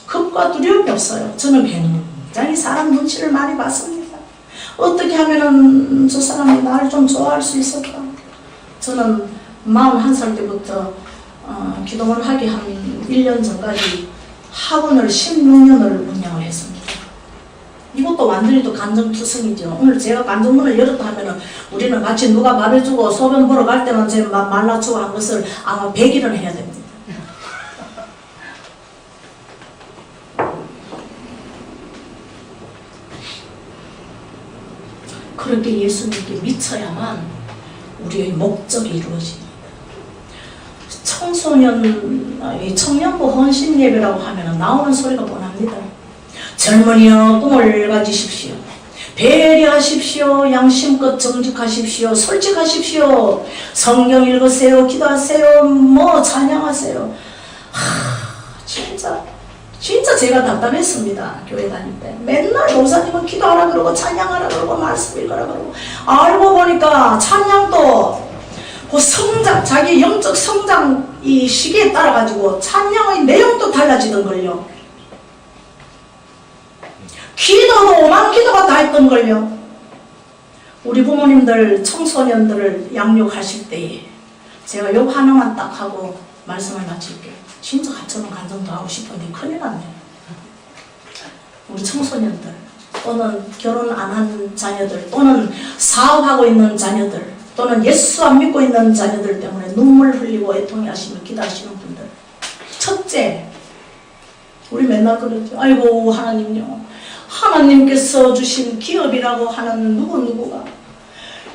겁과 두려움이 없어요. 저는 굉장히 사람 눈치를 많이 봤습니다. 어떻게 하면은 저 사람이 나를 좀 좋아할 수 있을까. 저는 41살 때부터 기도를 하기 한 1년 전까지 학원을 16년을 운영을 했습니다. 이것도 완전히 또 감정투성이죠. 오늘 제가 감정문을 열었다 하면은 우리는 같이 누가 말해주고 소변 보러 갈 때만 제 말라주고 한 것을 아마 100일은 해야 됩니다. 그렇게 예수님께 미쳐야만 우리의 목적이 이루어집니다. 청년부 헌신 예배라고 하면 나오는 소리가 뻔합니다. 젊은이여 꿈을 가지십시오. 배려하십시오. 양심껏 정직하십시오. 솔직하십시오. 성경 읽으세요. 기도하세요. 뭐 찬양하세요. 진짜 제가 답답했습니다. 교회 다닐 때 맨날 목사님은 기도하라 그러고 찬양하라 그러고 말씀 읽으라 그러고 알고 보니까 찬양도 그 성장, 자기 영적 성장 이 시기에 따라 가지고 찬양의 내용도 달라지던걸요. 기도도 오만 기도가 다 했던걸요. 우리 부모님들 청소년들을 양육하실 때에 제가 욕 하나만 딱 하고 말씀을 마칠게요. 진짜 저는 간증도 하고 싶은데 큰일 났네요. 우리 청소년들 또는 결혼 안 한 자녀들 또는 사업하고 있는 자녀들 또는 예수 안 믿고 있는 자녀들 때문에 눈물 흘리고 애통해하시며 기도하시는 분들, 첫째, 우리 맨날 그러죠. 아이고 하나님요, 하나님께서 주신 기업이라고 하는 누구누구가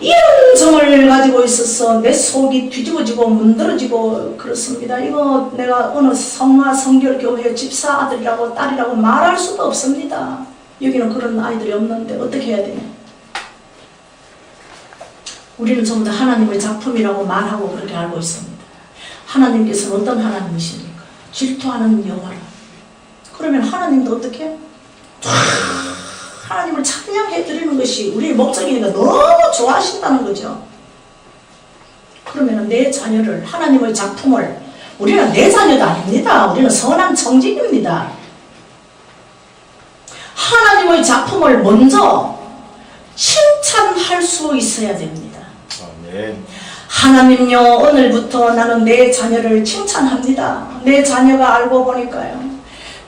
이런 정을 가지고 있어서 내 속이 뒤집어지고 문드러지고 그렇습니다. 이거 내가 어느 성화 성결교회 집사 아들이라고 딸이라고 말할 수도 없습니다. 여기는 그런 아이들이 없는데 어떻게 해야 되냐. 우리는 전부 다 하나님의 작품이라고 말하고 그렇게 알고 있습니다. 하나님께서는 어떤 하나님이십니까? 질투하는 여호와라. 그러면 하나님도 어떻게 해요? 하나님을 찬양해 드리는 것이 우리의 목적이니까 너무 좋아하신다는 거죠. 그러면 내 자녀를, 하나님의 작품을, 우리는 내 자녀도 아닙니다. 우리는 선한 청직입니다. 하나님의 작품을 먼저 칭찬할 수 있어야 됩니다. 아멘. 하나님요, 오늘부터 나는 내 자녀를 칭찬합니다. 내 자녀가 알고 보니까요,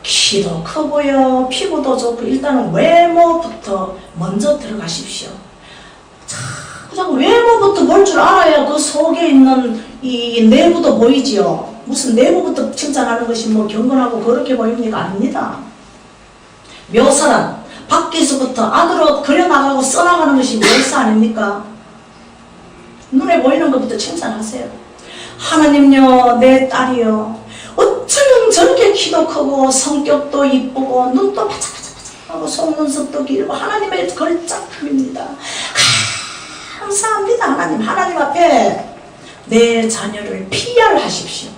키도 크고요, 피부도 좋고, 일단은 외모부터 먼저 들어가십시오. 자꾸 외모부터 볼 줄 알아야 그 속에 있는 이 내부도 보이지요. 무슨 내부부터 칭찬하는 것이 뭐 경건하고 그렇게 보입니까? 아닙니다. 묘사란 밖에서부터 안으로 그려나가고 써나가는 것이 묘사 아닙니까? 눈에 보이는 것부터 칭찬하세요. 하나님요, 내 딸이요, 어쩌면 저렇게 키도 크고 성격도 이쁘고 눈도 바짝바짝하고 속눈썹도 길고 하나님의 걸작품입니다. 감사합니다. 하나님 앞에 내 자녀를 PR하십시오.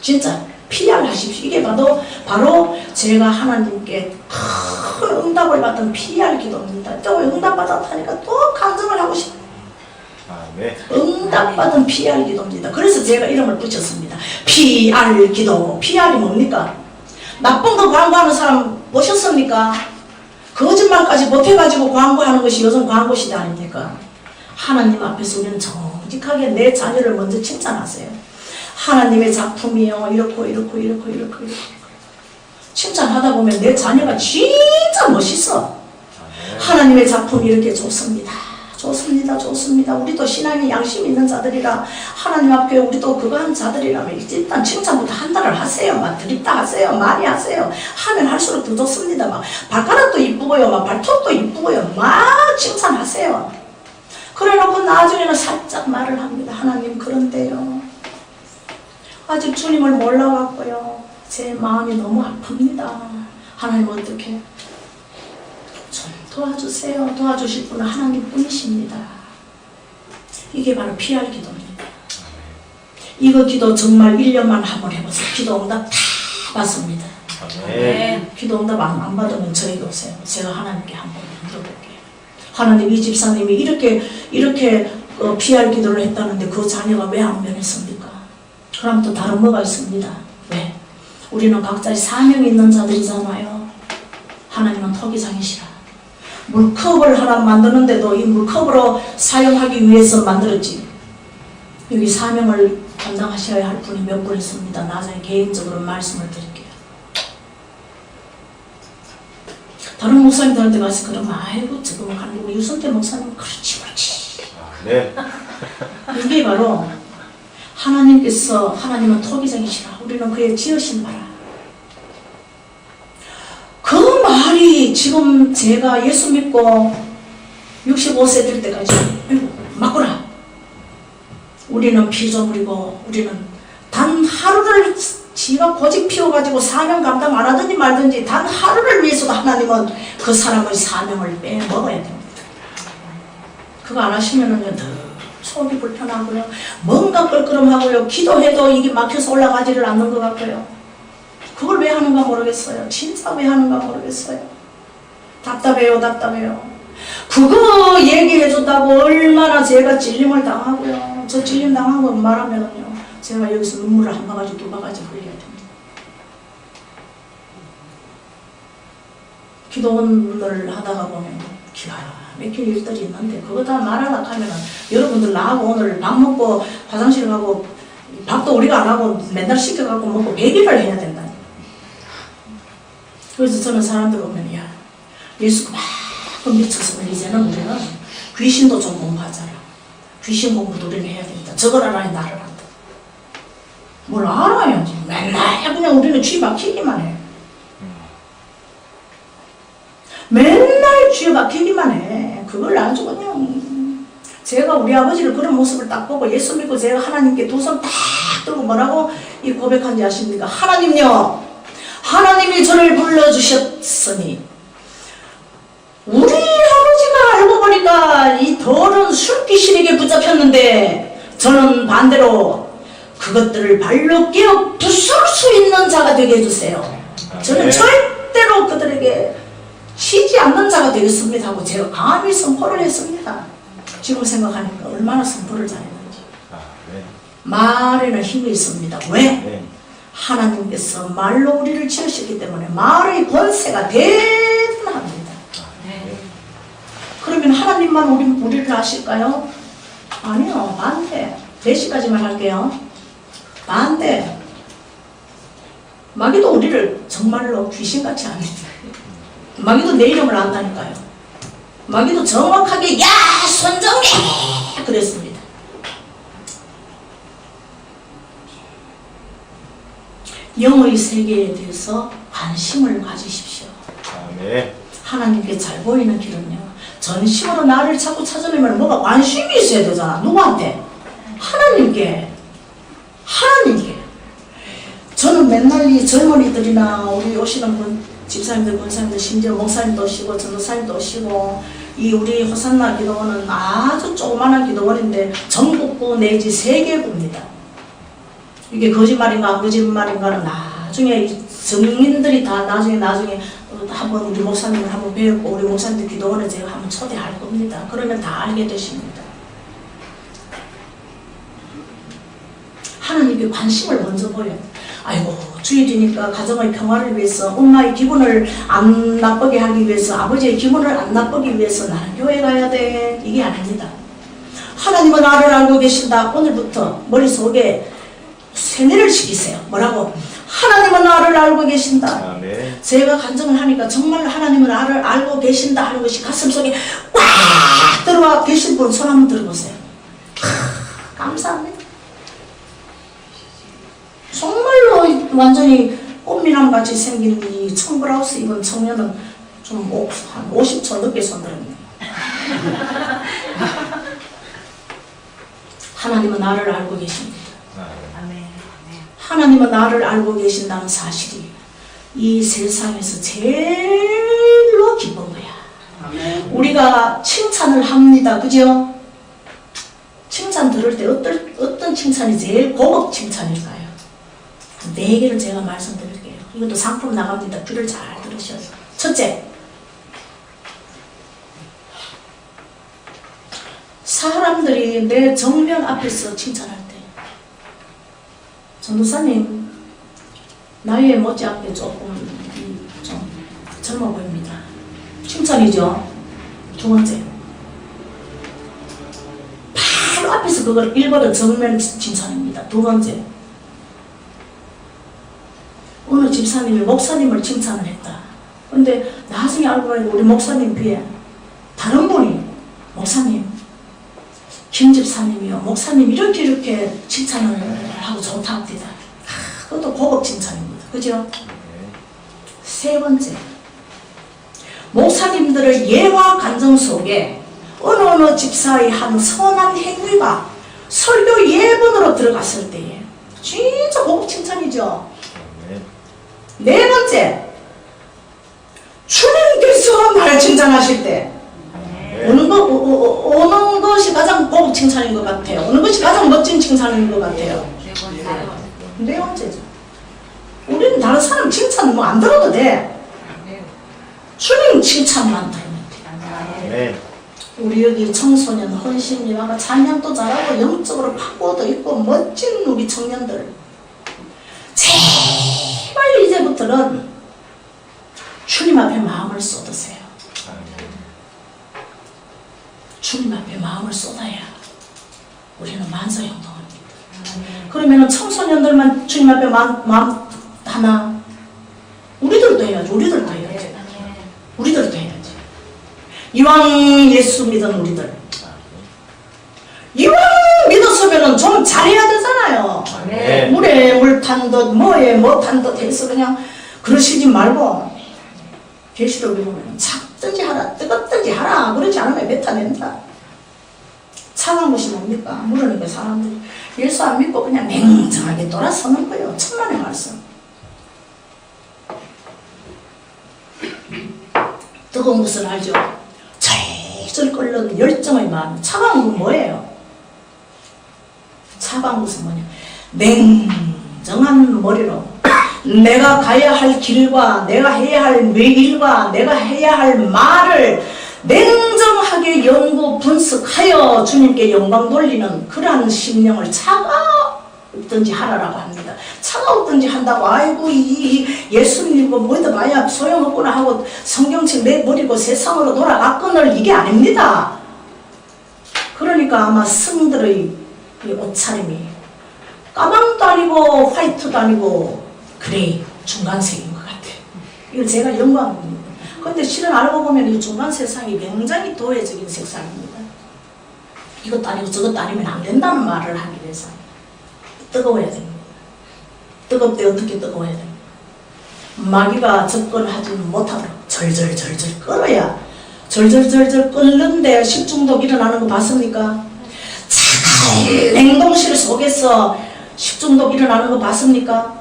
진짜 PR 하십시오. 이게 바로 제가 하나님께 큰 응답을 받은 PR 기도입니다. 또 응답 받았다니까 또 간증을 하고 싶어요. 아멘. 응답받은 PR 기도입니다. 그래서 제가 이름을 붙였습니다. PR 기도. PR이 뭡니까? 나쁜 거 광고하는 사람 보셨습니까? 거짓말까지 못해가지고 광고하는 것이 요즘 광고 시대 아닙니까? 하나님 앞에서 우리는 정직하게 내 자녀를 먼저 칭찬하세요. 하나님의 작품이요. 이렇고. 칭찬하다 보면 내 자녀가 진짜 멋있어. 하나님의 작품이 이렇게 좋습니다. 우리도 신앙이 양심 있는 자들이라 하나님 앞에 우리도 그거 한 자들이라면 일단 칭찬부터 한 달을 하세요. 막 드립다 하세요. 많이 하세요. 하면 할수록 더 좋습니다. 막 발가락도 이쁘고요. 막 발톱도 이쁘고요. 막 칭찬하세요. 그래놓고 나중에는 살짝 말을 합니다. 하나님 그런데요. 아직 주님을 몰라갖고요. 제 마음이 너무 아픕니다. 하나님 어떻게 좀 도와주세요. 도와주실 분은 하나님 뿐이십니다. 이게 바로 PR 기도입니다. 이거 기도 정말 1년만 한번 해보세요. 기도 응답 다 받습니다. 아멘. 기도 응답 안 받으면 저에게 오세요. 제가 하나님께 한번 물어볼게요. 하나님 이 집사님이 이렇게 PR 기도를 했다는데 그 자녀가 왜 안 변했습니까? 그럼 또 다른 뭐가 있습니다. 왜? 우리는 각자의 사명이 있는 자들이잖아요. 하나님은 토기장이시라. 물컵을 하나 만드는데도 이 물컵으로 사용하기 위해서 만들었지. 여기 사명을 감당하셔야 할 분이 몇 분 있습니다. 나중에 개인적으로 말씀을 드릴게요. 다른 목사님들한테 가서 그러면 아이고 지금 하는 우리 유선태 목사님 그렇지. 네. 이게 바로 하나님은 토기장이시라. 우리는 그의 지으신 바라. 그 말이 지금 제가 예수 믿고 65세 될 때까지 맞구나. 우리는 피조물이고 우리는 단 하루를 지가 고집 피워가지고 사명 감당 안 하든지 말든지 단 하루를 위해서도 하나님은 그 사람의 사명을 빼먹어야 됩니다. 그거 안 하시면은 속이 불편하고요. 뭔가 껄끄럼하고요. 기도해도 이게 막혀서 올라가지를 않는 것 같고요. 그걸 왜 하는가 모르겠어요. 진짜 왜 하는가 모르겠어요. 답답해요. 그거 얘기해준다고 얼마나 제가 찔림을 당하고요. 저 찔림 당하고 말하면은요. 제가 여기서 눈물을 한 바가지 두 바가지 흘려야 됩니다. 기도원을 하다가 보면 기가 막힐 일들이 있는데 그거 다 말하려고 하면은 여러분들 나하고 오늘 밥 먹고 화장실 가고 밥도 우리가 안 하고 맨날 시켜갖고 먹고 100일을 해야 된다. 그래서 저는 사람들 오면 야 예수 그만큼 미쳤으면 이제는 우리는 귀신도 좀 공부하잖아. 귀신 공부도 우리는 해야 됩니다. 저걸 알아야 나를 안다. 뭘 알아야지. 맨날 그냥 우리는 쥐 막히기만 해. 맨날 쥐에 막히기만 해. 그걸 아주 그냥 제가 우리 아버지를 그런 모습을 딱 보고 예수 믿고 제가 하나님께 두 손 딱 들고 뭐라고 이 고백한지 아십니까? 하나님요, 하나님이 저를 불러주셨으니 우리 아버지가 알고 보니까 이 더러운 술귀신에게 붙잡혔는데 저는 반대로 그것들을 발로 깨어 부술 수 있는 자가 되게 해주세요. 저는 절대로 그들에게 쉬지 않는 자가 되겠습니다 하고 제가 감히 선포를 했습니다. 지금 생각하니까 얼마나 선포를 잘했는지. 말에는 힘이 있습니다. 왜? 하나님께서 말로 우리를 지으셨기 때문에 말의 권세가 대단합니다. 그러면 하나님만 우리를 아실까요? 아니요. 반대. 4시까지만 할게요. 반대. 마귀도 우리를 정말로 귀신같이 압니다. 마귀도 내 이름을 안다니까요. 마귀도 정확하게 야 손정리 그랬습니다. 영의 세계에 대해서 관심을 가지십시오. 아멘. 하나님께 잘 보이는 길은요. 전심으로 나를 자꾸 찾으려면 뭐가 관심이 있어야 되잖아. 누구한테? 하나님께. 저는 맨날 이 젊은이들이나 우리 오시는 분 집사님들, 권사님들, 심지어 목사님도 오시고 전도사님도 오시고 이 우리 호산나 기도원은 아주 조그마한 기도원인데 전국구 내지 세계구입니다. 이게 거짓말인가 거짓말인가는 나중에 이 정민들이 다 나중에 한번 우리 목사님을 한번 배웠고 우리 목사님들 기도원에 제가 한번 초대할 겁니다. 그러면 다 알게 되십니다. 하나님께 관심을 먼저 보여. 아이고 주일이니까 가정의 평화를 위해서 엄마의 기분을 안 나쁘게 하기 위해서 아버지의 기분을 안 나쁘기 위해서 나는 교회 가야 돼. 이게 아닙니다. 하나님은 나를 알고 계신다. 오늘부터 머릿속에 세뇌를 시키세요. 뭐라고? 하나님은 나를 알고 계신다. 아멘. 제가 간증을 하니까 정말 하나님은 나를 알고 계신다 하는 것이 가슴속에 꽉 들어와 계신 분 손 한번 들어보세요. 감사합니다. 정말로 완전히 꽃미남같이 생긴 이 청브라우스 입은 청년은 좀 한 50초 늦게 손들었네요. 하나님은 나를 알고 계십니다. 아멘. 하나님은 나를 알고 계신다는 사실이 이 세상에서 제일로 기쁜 거야. 우리가 칭찬을 합니다. 그죠? 칭찬 들을 때 어떤 칭찬이 제일 고급 칭찬일까요? 4개를 제가 말씀드릴게요. 이것도 상품 나갑니다. 귀를 잘 들으셔서. 첫째, 사람들이 내 정면 앞에서 칭찬할 때 전도사님 나이에 못지않게 조금 좀 젊어 보입니다. 칭찬이죠. 두 번째, 바로 앞에서 그걸 일벌은 정면 칭찬입니다. 두 번째, 어느 집사님이 목사님을 칭찬을 했다. 근데 나중에 알고 보니까 우리 목사님 뒤에 다른 분이 목사님, 김 집사님이요, 목사님 이렇게 칭찬을 하고 좋다고 합니다. 그것도 고급 칭찬입니다. 그죠? 세 번째, 목사님들의 예와 간증 속에 어느 집사의 한 선한 행위가 설교 예문으로 들어갔을 때에 진짜 고급 칭찬이죠. 네 번째, 주님께서 나를 칭찬하실 때 오는 것이 가장 고급 칭찬인 것 같아요. 오는 것이 가장 멋진 칭찬인 것 같아요. 네 번째죠. 우리는 다른 사람 칭찬 뭐 안 들어도 돼. 주님 칭찬만 들으면 돼. 우리 여기 청소년 헌신이 아마 찬양도 잘하고 영적으로 파고도 있고 멋진 우리 청년들, 제발 이제부터는 주님 앞에 마음을 쏟으세요. 주님 앞에 마음을 쏟아야 우리는 만사형통합니다. 그러면 청소년들만 주님 앞에 마음 하나, 우리들도 해야지. 우리들도 해야지. 이왕 예수 믿은 우리들, 이왕 믿었으면 좀 잘해야 되잖아요. 물에 물 탄 듯 뭐에 뭐 탄 듯 해서 그냥 그러시지 말고 계시록에 보면 찹든지 하라 뜨겁든지 하라 그러지 않으면 뱉어낸다. 차가운 것이 뭡니까? 물으니까 사람들이 예수 안 믿고 그냥 냉정하게 돌아서는 거예요. 천만의 말씀. 뜨거운 것은 알죠? 절절 끓는 열정의 마음. 차가운 건 뭐예요? 차가운 것은 뭐냐? 냉정한 머리로 내가 가야 할 길과 내가 해야 할 매일과 내가 해야 할 말을 냉정하게 연구 분석하여 주님께 영광 돌리는 그러한 심령을 차가웠든지 하라라고 합니다. 차가웠든지 한다고 아이고 이 예수 믿고 뭐다 마야 소용없구나 하고 성경책 내버리고 세상으로 돌아갔거늘 이게 아닙니다. 그러니까 아마 성들의 이 옷차림이 까망도 아니고 화이트도 아니고 그레이 중간색인 것 같아요. 이걸 제가 연구한 겁니다. 근데 실은 알고 보면 이 중간 세상이 굉장히 도회적인 색상입니다. 이것도 아니고 저것도 아니면 안 된다는 말을 하기 위해서 뜨거워야 됩니다. 뜨겁대 어떻게 뜨거워야 됩니다. 마귀가 접근하지 못하도록 절절절절 끓어야 절절절절 끓는데 식중독 일어나는 거 봤습니까? 차가운 냉동실 속에서 식중독 일어나는 거 봤습니까?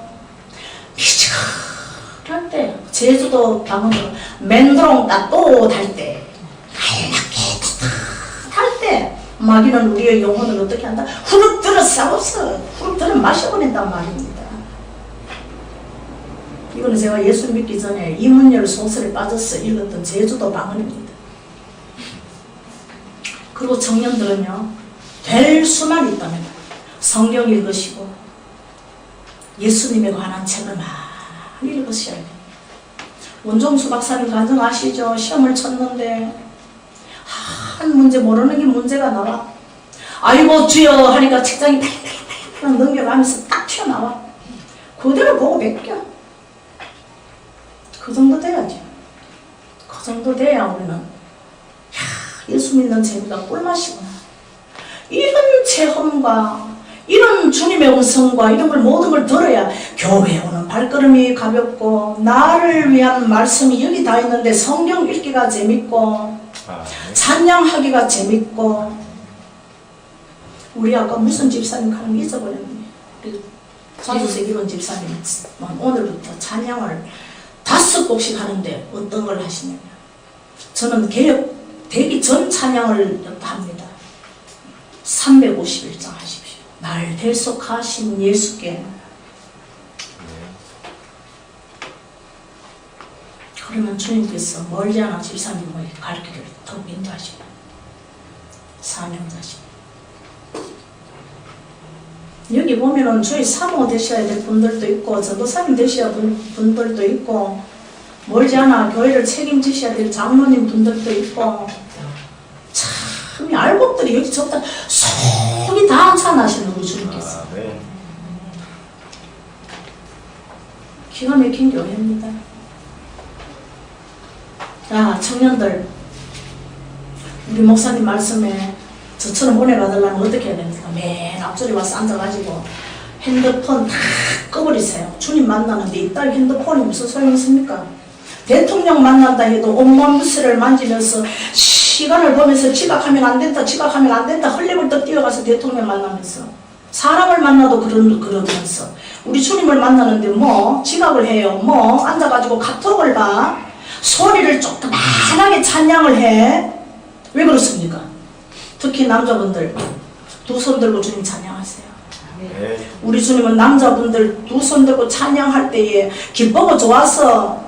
미지근할 때 제주도 강원도 맨드롱 따뜻할 때 하얗게 따뜻할 때 마귀는 우리의 영혼을 어떻게 한다? 후룩들어 싸웠어. 후룩들어 마셔버린단 말입니다. 이거는 제가 예수 믿기 전에 이문열 소설에 빠져서 읽었던 제주도 방언입니다. 그리고 청년들은요, 될 수만 있다면 성경 읽으시고 예수님에 관한 책을 많이 읽으셔야 돼요. 원종수 박사님 간증 아시죠? 시험을 쳤는데 한 문제 모르는 게 문제가 나와. 아이고 주여 하니까 책장이 팔팔팔 넘겨가면서 딱 튀어나와. 그대로 보고 맡겨. 그 정도 돼야지. 그 정도 돼야 우리는 예수 믿는 재미가 꿀맛이구나. 이런 체험과 이런 주님의 음성과 이런 걸 모든 걸 들어야 교회에 오는 발걸음이 가볍고 나를 위한 말씀이 여기 다 있는데 성경 읽기가 재밌고 찬양하기가 재밌고. 우리 아까 무슨 집사님 하는 거 잊어버렸네. 우리 자주색 이런 집사님 오늘부터 찬양을 5곡씩 하는데 어떤 걸 하시냐면 저는 개혁 되기 전 찬양을 합니다. 351장 하십시오. 날 대속하신 예수께. 그러면 주님께서 멀지 않아 집사님의 갈 길을 더 인도하시고 사명자시고. 여기 보면은 저희 사모 되셔야 될 분들도 있고 전도사님 되셔야 될 분들도 있고 멀지 않아 교회를 책임지셔야 될 장로님 분들도 있고 참 이 알곡들이 여기 적다 속이 다 한산하시는 우리 주님께서. 기가 막힌 교회입니다. 자, 청년들, 우리 목사님 말씀에 저처럼 보내받으려면 어떻게 해야 됩니까? 맨 앞줄에 와서 앉아가지고 핸드폰 다 꺼버리세요. 주님 만나는데 이따위 핸드폰이 무슨 소용이 있습니까? 대통령 만난다 해도 온몸 부스를 만지면서 시간을 보면서 지각하면 안 된다, 지각하면 안 된다, 헐레벌떡 뛰어가서 대통령 만나면서 사람을 만나도 그러면서 우리 주님을 만나는데 뭐 지각을 해요. 뭐 앉아가지고 카톡을 봐. 소리를 조그만하게 찬양을 해. 왜 그렇습니까? 특히 남자분들 2손 들고 주님 찬양하세요. 우리 주님은 남자분들 2손 들고 찬양할 때에 기쁘고 좋아서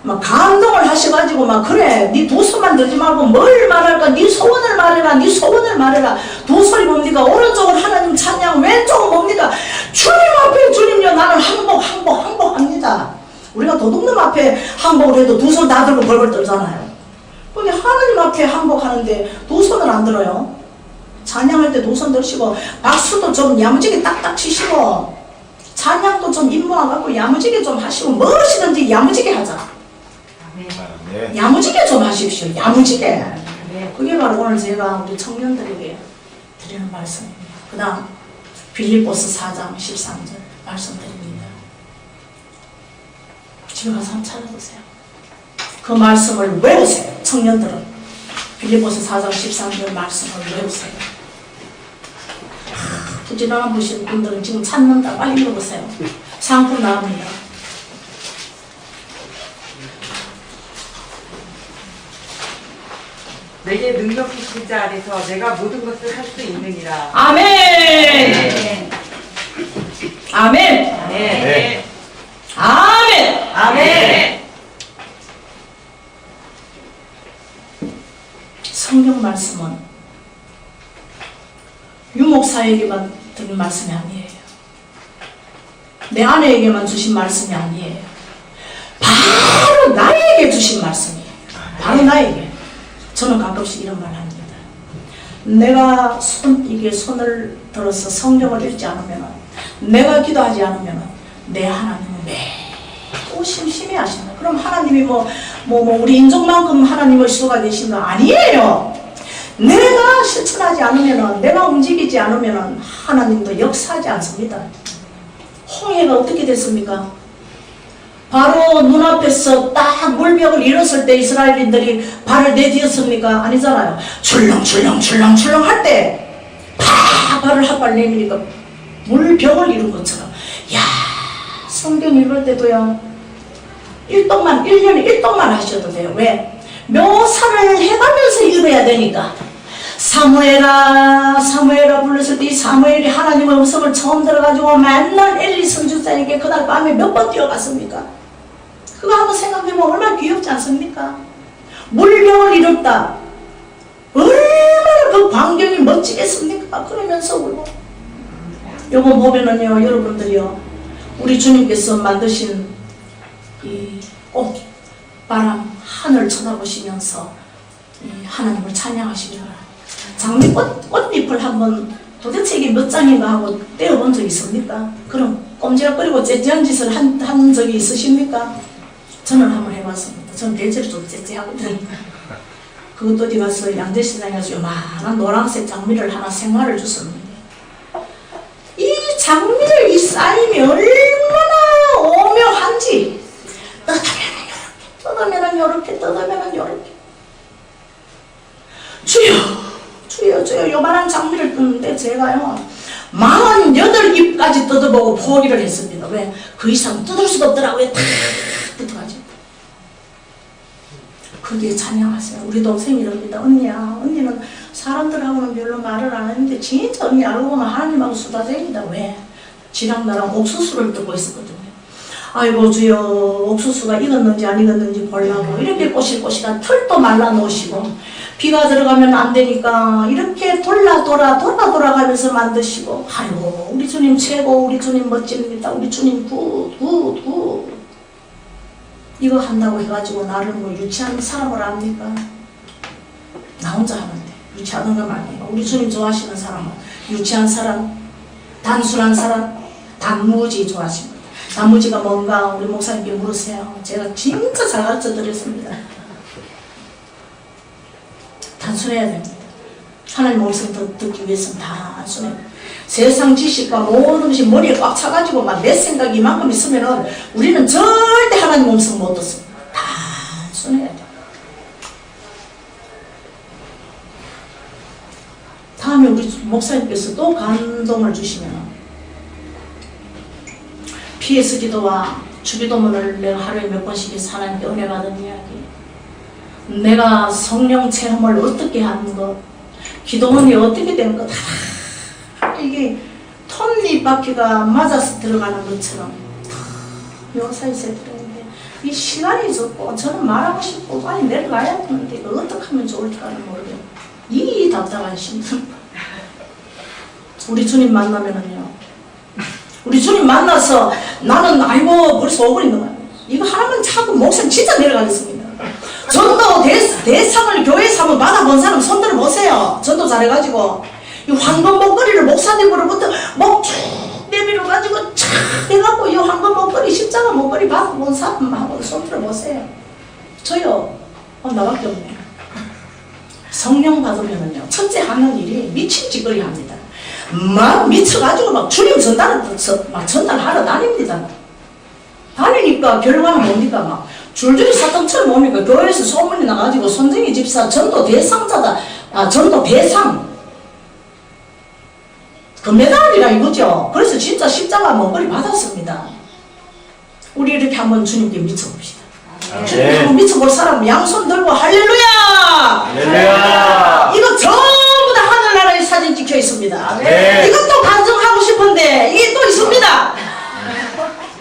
막 감동을 하셔가지고 막 그래 네 2손만 들지 말고 뭘 말할까? 네 소원을 말해라. 네 소원을 말해라. 2손이 뭡니까? 오른쪽은 하나님 찬양, 왼쪽은 뭡니까? 주님 앞에 주님요 나는 항복합니다. 우리가 도둑놈 앞에 항복을 해도 2손 다 들고 벌벌 떨잖아요. 근데 하나님 앞에 항복하는데 2손을 안 들어요. 찬양할 때 2손 들시고 박수도 좀 야무지게 딱딱 치시고 찬양도 좀 입모아갖고 야무지게 좀 하시고 무엇이든지 야무지게 하자. 야무지게 좀 하십시오. 야무지게. 그게 바로 오늘 제가 우리 청년들에게 드리는 말씀입니다. 그 다음 빌립보서 4장 13절 말씀드립니다. 집에 가서 한번 찾아보세요. 그 말씀을 외우세요. 청년들은 빌립보서 4장 13절 말씀을 외우세요. 부지런한 보시는 분들은 지금 찾는다. 빨리 읽어보세요. 상품 나옵니다. 내게 능력 주신 자 안에서 내가 모든 것을 할 수 있느니라. 아멘. 아멘. 아멘. 아멘. 아멘. 성경 말씀은 유목사에게만 드린 말씀이 아니에요. 내 아내에게만 주신 말씀이 아니에요. 바로 나에게 주신 말씀이에요. 바로 나에게. 저는 가끔씩 이런 말 합니다. 내가 이게 손을 들어서 성경을 읽지 않으면, 내가 기도하지 않으면 내 하나님은 매우 심심해 하신다. 그럼 하나님이 우리 인종만큼 하나님의 수가 되신가? 아니에요. 내가 실천하지 않으면, 내가 움직이지 않으면 하나님도 역사하지 않습니다. 홍해가 어떻게 됐습니까? 바로 눈앞에서 딱 물벽을 일었을 때 이스라엘인들이 발을 내디뎠습니까? 아니잖아요. 출렁출렁 할 때 팍 발을 한 발 내미니까 물벽을 이룬 것처럼. 야, 성경 읽을 때도요 1년에 1동만 하셔도 돼요. 왜? 묘사를 해가면서 읽어야 되니까. 사무엘아 사무엘아 불렀을 때 이 사무엘이 하나님의 음성을 처음 들어가지고 맨날 엘리 선지자에게 그날 밤에 몇 번 뛰어갔습니까? 그거 한번 생각해보면 얼마나 귀엽지 않습니까? 물병을 잃었다. 얼마나 그 광경이 멋지겠습니까? 그러면서 울고. 요거 보면은요, 여러분들이요, 우리 주님께서 만드신 이 꽃, 바람, 하늘 쳐다보시면서 이 하나님을 찬양하시는 거라. 장미꽃, 꽃잎을 한번 도대체 이게 몇 장인가 하고 떼어본 적 있습니까? 그럼 꼼지락거리고 째째한 짓을 한 적이 있으십니까? 저는 한번 해봤습니다. 저는 대체로 좀 째째하거든요. 그것도 어디 가서 양재시장에 가서 요만한 노란색 장미를 하나 생화를 줬었는데, 이 장미를 이 쌓임이 얼마나 오묘한지, 뜯으면은 요렇게, 뜯으면은 요렇게. 주여, 주여, 주여, 요만한 장미를 뜯는데 제가요, 48잎까지 뜯어보고 포기를 했습니다. 왜? 그 이상 뜯을 수가 없더라고요. 다 뜯어가지고. 그게 찬양하세요. 우리 동생이 이럽니다. 언니야, 언니는 사람들하고는 별로 말을 안 하는데 진짜 언니 알고 보면 하나님하고 수다쟁이다. 왜? 지난 나랑 옥수수를 뜨고 있었거든요. 아이고 주여, 옥수수가 익었는지 안 익었는지 보려고 이렇게 꼬실꼬실한 털도 말라 놓으시고, 비가 들어가면 안 되니까 이렇게 돌아가면서 만드시고, 아이고 우리 주님 최고, 우리 주님 멋집니다. 우리 주님 굿. 이거 한다고 해가지고 나를 뭐 유치한 사람을 압니까? 나 혼자 하는데 유치하는 건 아니에요. 우리 주님 좋아하시는 사람은 유치한 사람, 단순한 사람, 단무지 좋아하십니다. 단무지가 뭔가 우리 목사님께 물으세요. 제가 진짜 잘 가르쳐 드렸습니다. 단순해야 됩니다. 하나님 음성 듣기 위해서는 단순해야 됩니다. 세상 지식과 모든 것이 머리에 꽉 차가지고 막 내 생각이 이만큼 있으면은 우리는 절대 하나님 음성 못 듣습니다. 단순해야 돼. 다음에 우리 목사님께서 또 감동을 주시면, PS 기도와 주기도문을 내가 하루에 몇 번씩 해서 하나님께 은혜 받은 이야기, 내가 성령 체험을 어떻게 하는 것, 기도문이 어떻게 된 것, 이게 톱니바퀴가 맞아서 들어가는 것처럼 묘사에서 들어오는데, 이 시간이 적고 저는 말하고 싶고 빨리 내려가야 되는데 이거 어떻게 하면 좋을까는 모르겠어요. 이 답답한 심정. 우리 주님 만나면은요, 우리 주님 만나서 나는 아이고 벌써 5분 있는 거야. 이거 하나만 자꾸 목사님 진짜 내려가겠습니다. 전도 대상을 교회에서 한번 받아본 사람 손 들어보세요. 전도 잘해가지고 이 황금 목걸이를 목사님으로부터 목 쭉 내밀어가지고 착 해갖고 이 황금 목걸이, 십자가 목걸이 받아본 사람 한번 손 들어보세요. 저요, 나밖에 없네요. 성령 받으면은요, 첫째 하는 일이 미친 짓거리 합니다. 막 미쳐가지고 막 주님 전달하러 다닙니다. 다니니까 결과는 뭡니까? 막 줄줄이 사탕처럼 뭡니까? 교회에서 소문이 나가지고 손정희 집사 전도 대상자다, 전도 대상 금메달이라 이거죠. 그래서 진짜 십자가 목걸이 받았습니다. 우리 이렇게 한번 주님께 미쳐봅시다. 주님께 한번 미쳐볼 사람 양손 들고 할렐루야! 할렐루야! 이거 전부 다 하늘나라에 사진 찍혀 있습니다. 네. 이것도 간증하고 싶은데 이게 또 있습니다.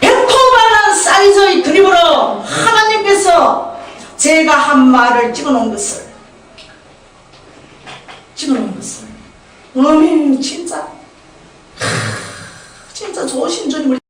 100%만한 사이즈의 그림으로 하나님께서 제가 한 말을 찍어놓은 것을 어미 진짜 좋으신 주님,